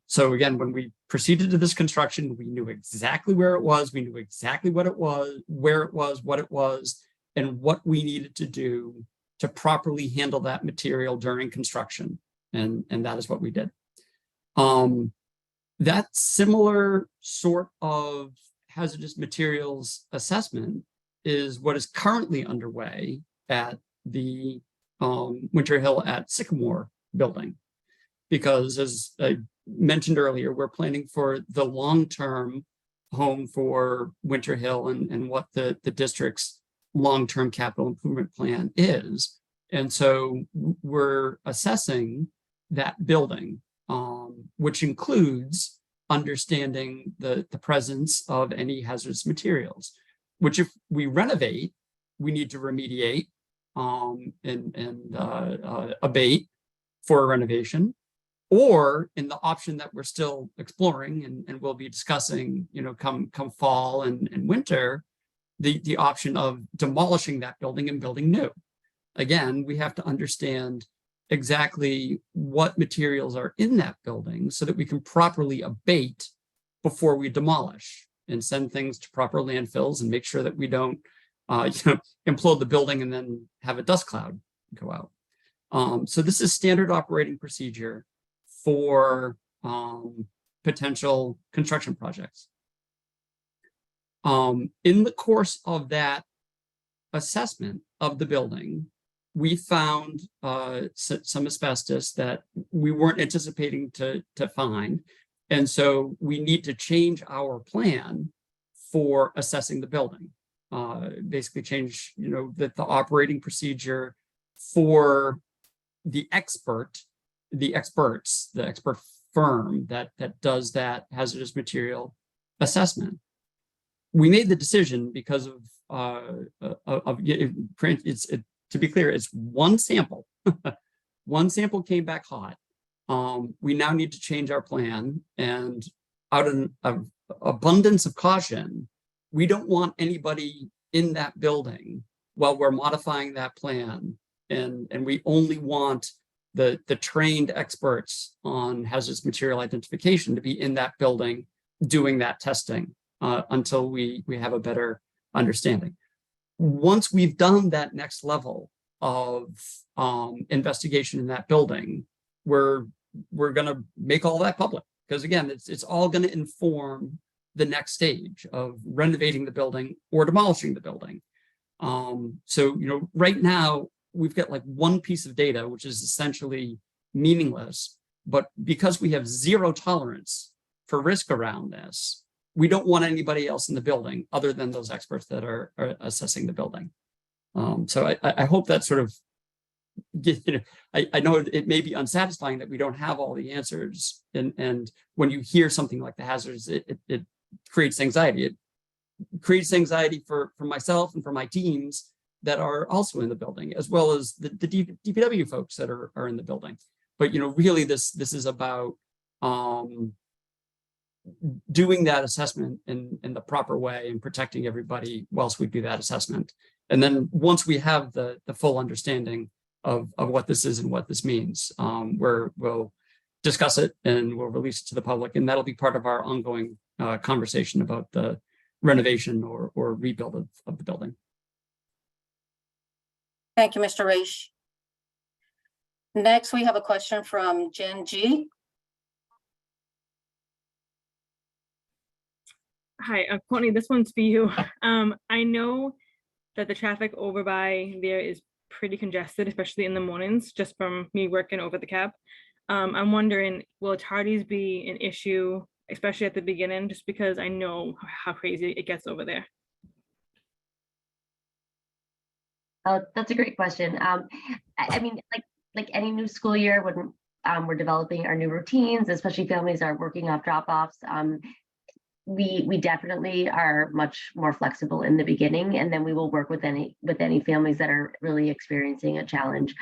So again, when we proceeded to this construction, we knew exactly where it was, we knew exactly what it was, where it was, what it was, and what we needed to do to properly handle that material during construction. And that is what we did. That similar sort of hazardous materials assessment is what is currently underway at the Winter Hill at Sycamore building. Because as I mentioned earlier, we're planning for the long-term home for Winter Hill and what the district's long-term capital improvement plan is. And so we're assessing that building, which includes understanding the presence of any hazardous materials, which if we renovate, we need to remediate and abate for a renovation. Or in the option that we're still exploring and we'll be discussing, come fall and winter, the option of demolishing that building and building new. Again, we have to understand exactly what materials are in that building so that we can properly abate before we demolish and send things to proper landfills and make sure that we don't implode the building and then have a dust cloud go out. So this is standard operating procedure for potential construction projects. In the course of that assessment of the building, we found some asbestos that we weren't anticipating to find. And so we need to change our plan for assessing the building. Basically change, the operating procedure for the expert firm that does that hazardous material assessment. We made the decision because to be clear, it's one sample. One sample came back hot. We now need to change our plan, and out of abundance of caution, we don't want anybody in that building while we're modifying that plan, and we only want the trained experts on hazardous material identification to be in that building doing that testing until we have a better understanding. Once we've done that next level of investigation in that building, we're going to make all that public, because again, it's all going to inform the next stage of renovating the building or demolishing the building. So right now we've got like one piece of data which is essentially meaningless, but because we have zero tolerance for risk around this, we don't want anybody else in the building other than those experts that are assessing the building. So I hope that sort of, I know it may be unsatisfying that we don't have all the answers. And when you hear something like the hazards, it creates anxiety. It creates anxiety for myself and for my teams that are also in the building, as well as the DPW folks that are in the building. But really this is about doing that assessment in the proper way and protecting everybody whilst we do that assessment. And then once we have the full understanding of what this is and what this means, we'll discuss it and we'll release it to the public. And that'll be part of our ongoing conversation about the renovation or rebuild of the building. Thank you, Mr. Raish. Next, we have a question from Jen G. Hi, Courtney, this one's for you. I know that the traffic over by there is pretty congested, especially in the mornings, just from me working over the cab. I'm wondering, will tardies be an issue, especially at the beginning, just because I know how crazy it gets over there? Oh, that's a great question. I mean, like any new school year, when we're developing our new routines, especially families are working off drop-offs, we definitely are much more flexible in the beginning, and then we will work with any families that are really experiencing a challenge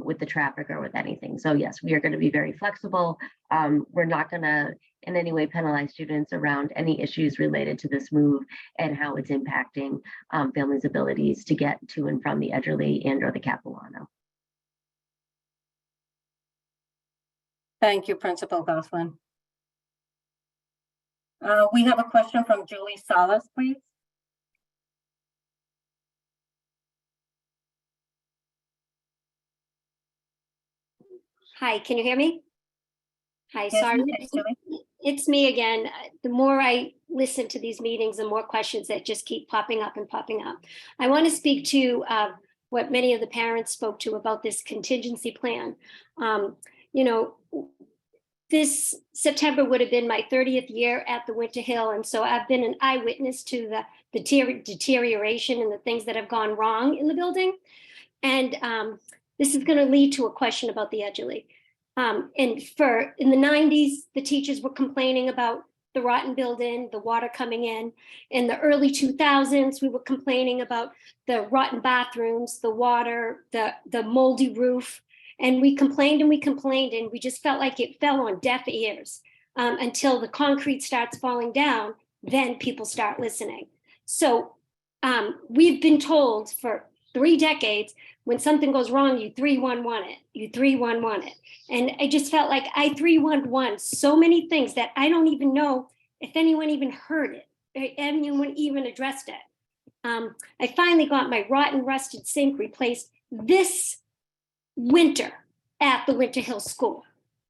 with the traffic or with anything. So yes, we are going to be very flexible. We're not going to in any way penalize students around any issues related to this move and how it's impacting families' abilities to get to and from the Edgerly and or the Capilano. Thank you, Principal Goslin. We have a question from Julie Salas, please. Hi, can you hear me? Hi, Yes, sorry, yes, Julie. it's me again. The more I listen to these meetings, the more questions that just keep popping up and popping up. I want to speak to what many of the parents spoke to about this contingency plan. This September would have been my 30th year at the Winter Hill, and so I've been an eyewitness to the deterioration and the things that have gone wrong in the building. And this is going to lead to a question about the Edgerly. In the 90s, the teachers were complaining about the rotten building, the water coming in. In the early 2000s, we were complaining about the rotten bathrooms, the water, the moldy roof. And we complained and we complained, and we just felt like it fell on deaf ears until the concrete starts falling down, then people start listening. So we've been told for 3 decades, when something goes wrong, you 311 it, you 311 it. And I just felt like I 311 so many things that I don't even know if anyone even heard it, or anyone even addressed it. I finally got my rotten rusted sink replaced this winter at the Winter Hill School.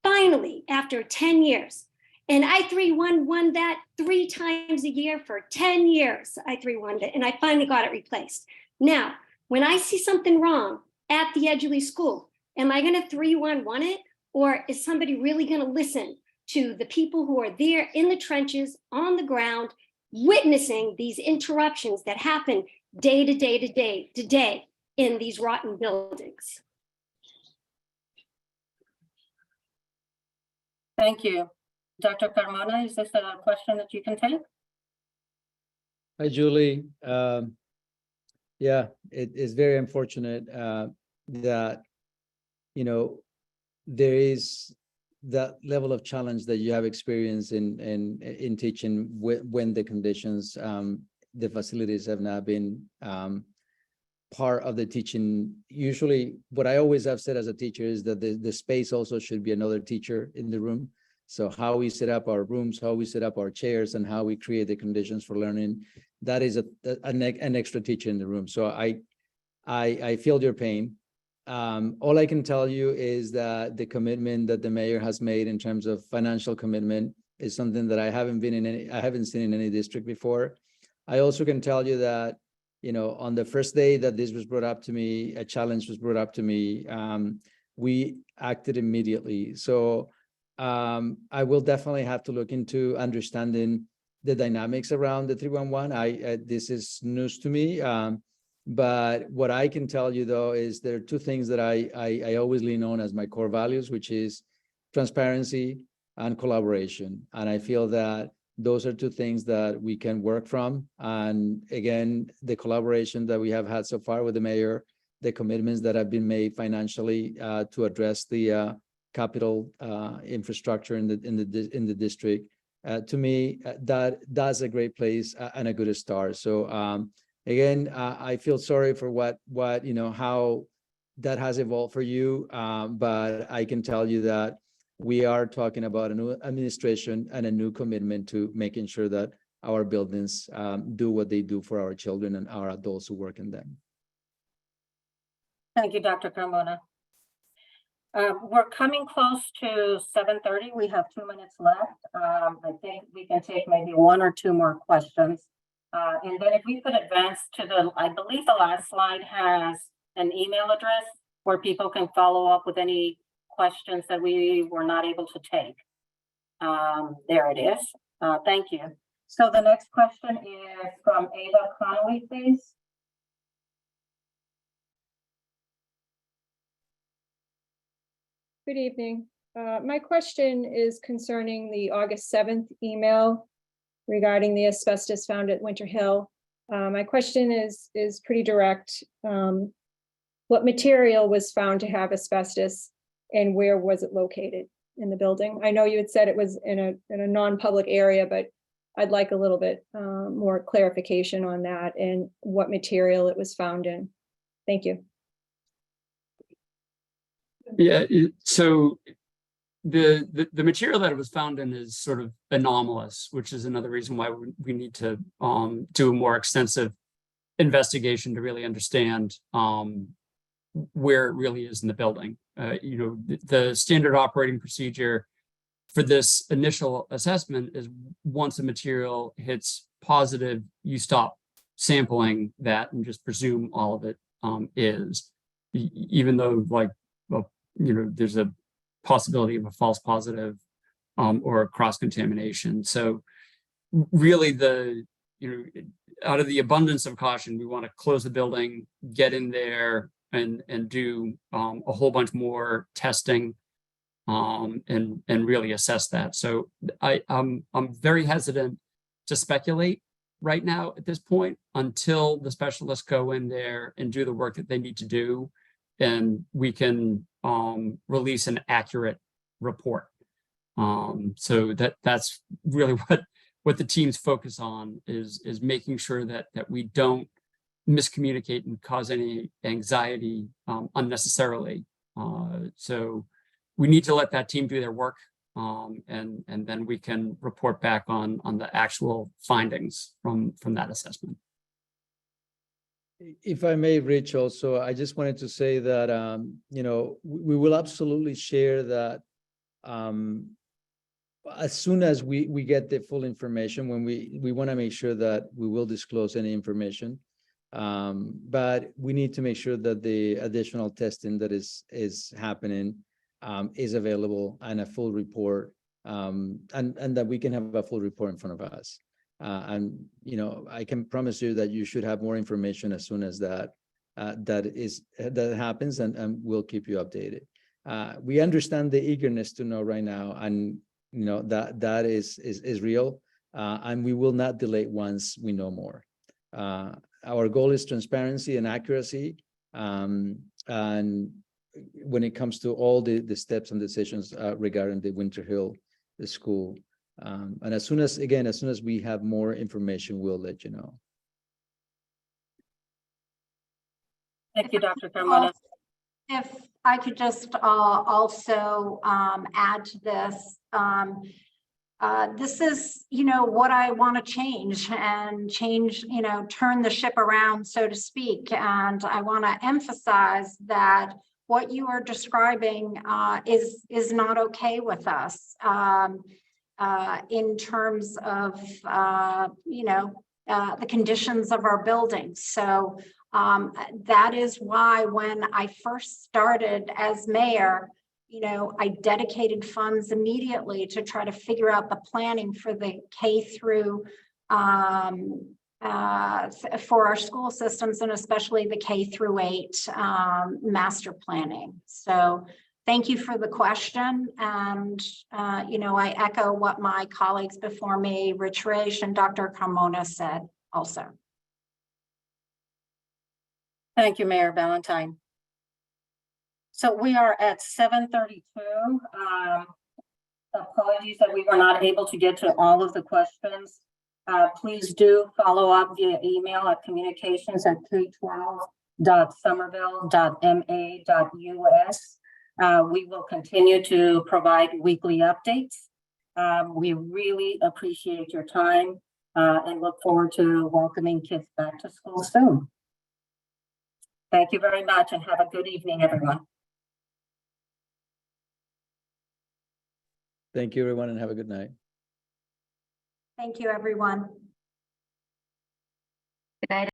Finally, after 10 years. And I 311 that 3 times a year for 10 years. I 311 it, and I finally got it replaced. Now, when I see something wrong at the Edgerly School, am I going to 311 it? Or is somebody really going to listen to the people who are there in the trenches, on the ground, witnessing these interruptions that happen day to day to day to day in these rotten buildings? Thank you. Dr. Carmona, is this a question that you can take? Hi, Julie. Yeah, it is very unfortunate that, you know, there is that level of challenge that you have experienced in teaching when the conditions, the facilities have not been part of the teaching. Usually, what I always have said as a teacher is that the space also should be another teacher in the room. So how we set up our rooms, how we set up our chairs, and how we create the conditions for learning, that is an extra teacher in the room. So I feel your pain. All I can tell you is that the commitment that the mayor has made in terms of financial commitment is something that I haven't seen in any district before. I also can tell you that, you know, on the first day that this was brought up to me, a challenge was brought up to me, we acted immediately. So I will definitely have to look into understanding the dynamics around the 311. This is news to me. But what I can tell you, though, is there are 2 things that I always lean on as my core values, which is transparency and collaboration. And I feel that those are 2 things that we can work from. And again, the collaboration that we have had so far with the mayor, the commitments that have been made financially to address the capital infrastructure in the district, to me, that's a great place and a good start. So again, I feel sorry for what you know, how that has evolved for you, but I can tell you that we are talking about a new administration and a new commitment to making sure that our buildings do what they do for our children and our adults who work in them. Thank you, Dr. Carmona. We're coming close to 7:30. We have 2 minutes left. I think we can take maybe 1 or 2 more questions. And then if we could advance to I believe the last slide has an email address where people can follow up with any questions that we were not able to take. There it is. Thank you. So the next question is from Ava Connolly, please. Good evening. My question is concerning the August 7th email regarding the asbestos found at Winter Hill. My question is pretty direct. What material was found to have asbestos and where was it located in the building? I know you had said it was in a non-public area, but I'd like a little bit more clarification on that and what material it was found in. Thank you. Yeah, so the material that it was found in is sort of anomalous, which is another reason why we need to do a more extensive investigation to really understand where it really is in the building. You know, the standard operating procedure for this initial assessment is once a material hits positive, you stop sampling that and just presume all of it is, even though, like, well, you know, there's a possibility of a false positive or a cross-contamination. So really out of the abundance of caution, we want to close the building, get in there and do a whole bunch more testing and really assess that. So I'm very hesitant to speculate right now at this point until the specialists go in there and do the work that they need to do and we can release an accurate report. So that's really what the teams focus on is making sure that we don't miscommunicate and cause any anxiety unnecessarily. So we need to let that team do their work, and then we can report back on the actual findings from that assessment. If I may, Rich, also, I just wanted to say that, you know, we will absolutely share that as soon as we get the full information. When we want to make sure that we will disclose any information. But we need to make sure that the additional testing that is happening is available and a full report, and that we can have a full report in front of us. And you know, I can promise you that you should have more information as soon as that happens, and we'll keep you updated. We understand the eagerness to know right now, and you know that is real, and we will not delay once we know more. Our goal is transparency and accuracy, and when it comes to all the steps and decisions regarding the Winter Hill School. And as soon as we have more information, we'll let you know. Thank you, Dr. Carmona. If I could just also add to this. This is, you know, what I want to change, you know, turn the ship around, so to speak. And I want to emphasize that what you are describing is not okay with us in terms of, you know, the conditions of our buildings. So that is why when I first started as mayor, you know, I dedicated funds immediately to try to figure out the planning for the K through for our school systems, and especially the K through 8 master planning. So thank you for the question. And, you know, I echo what my colleagues before me, Rich Raish and Dr. Carmona, said also. Thank you, Mayor Valentine. So we are at 7:32. Apologies that we were not able to get to all of the questions. Please do follow up via email at communications@k12.somerville.ma.us. We will continue to provide weekly updates. We really appreciate your time and look forward to welcoming kids back to school soon. Thank you very much and have a good evening, everyone. Thank you, everyone, and have a good night. Thank you, everyone. Good night.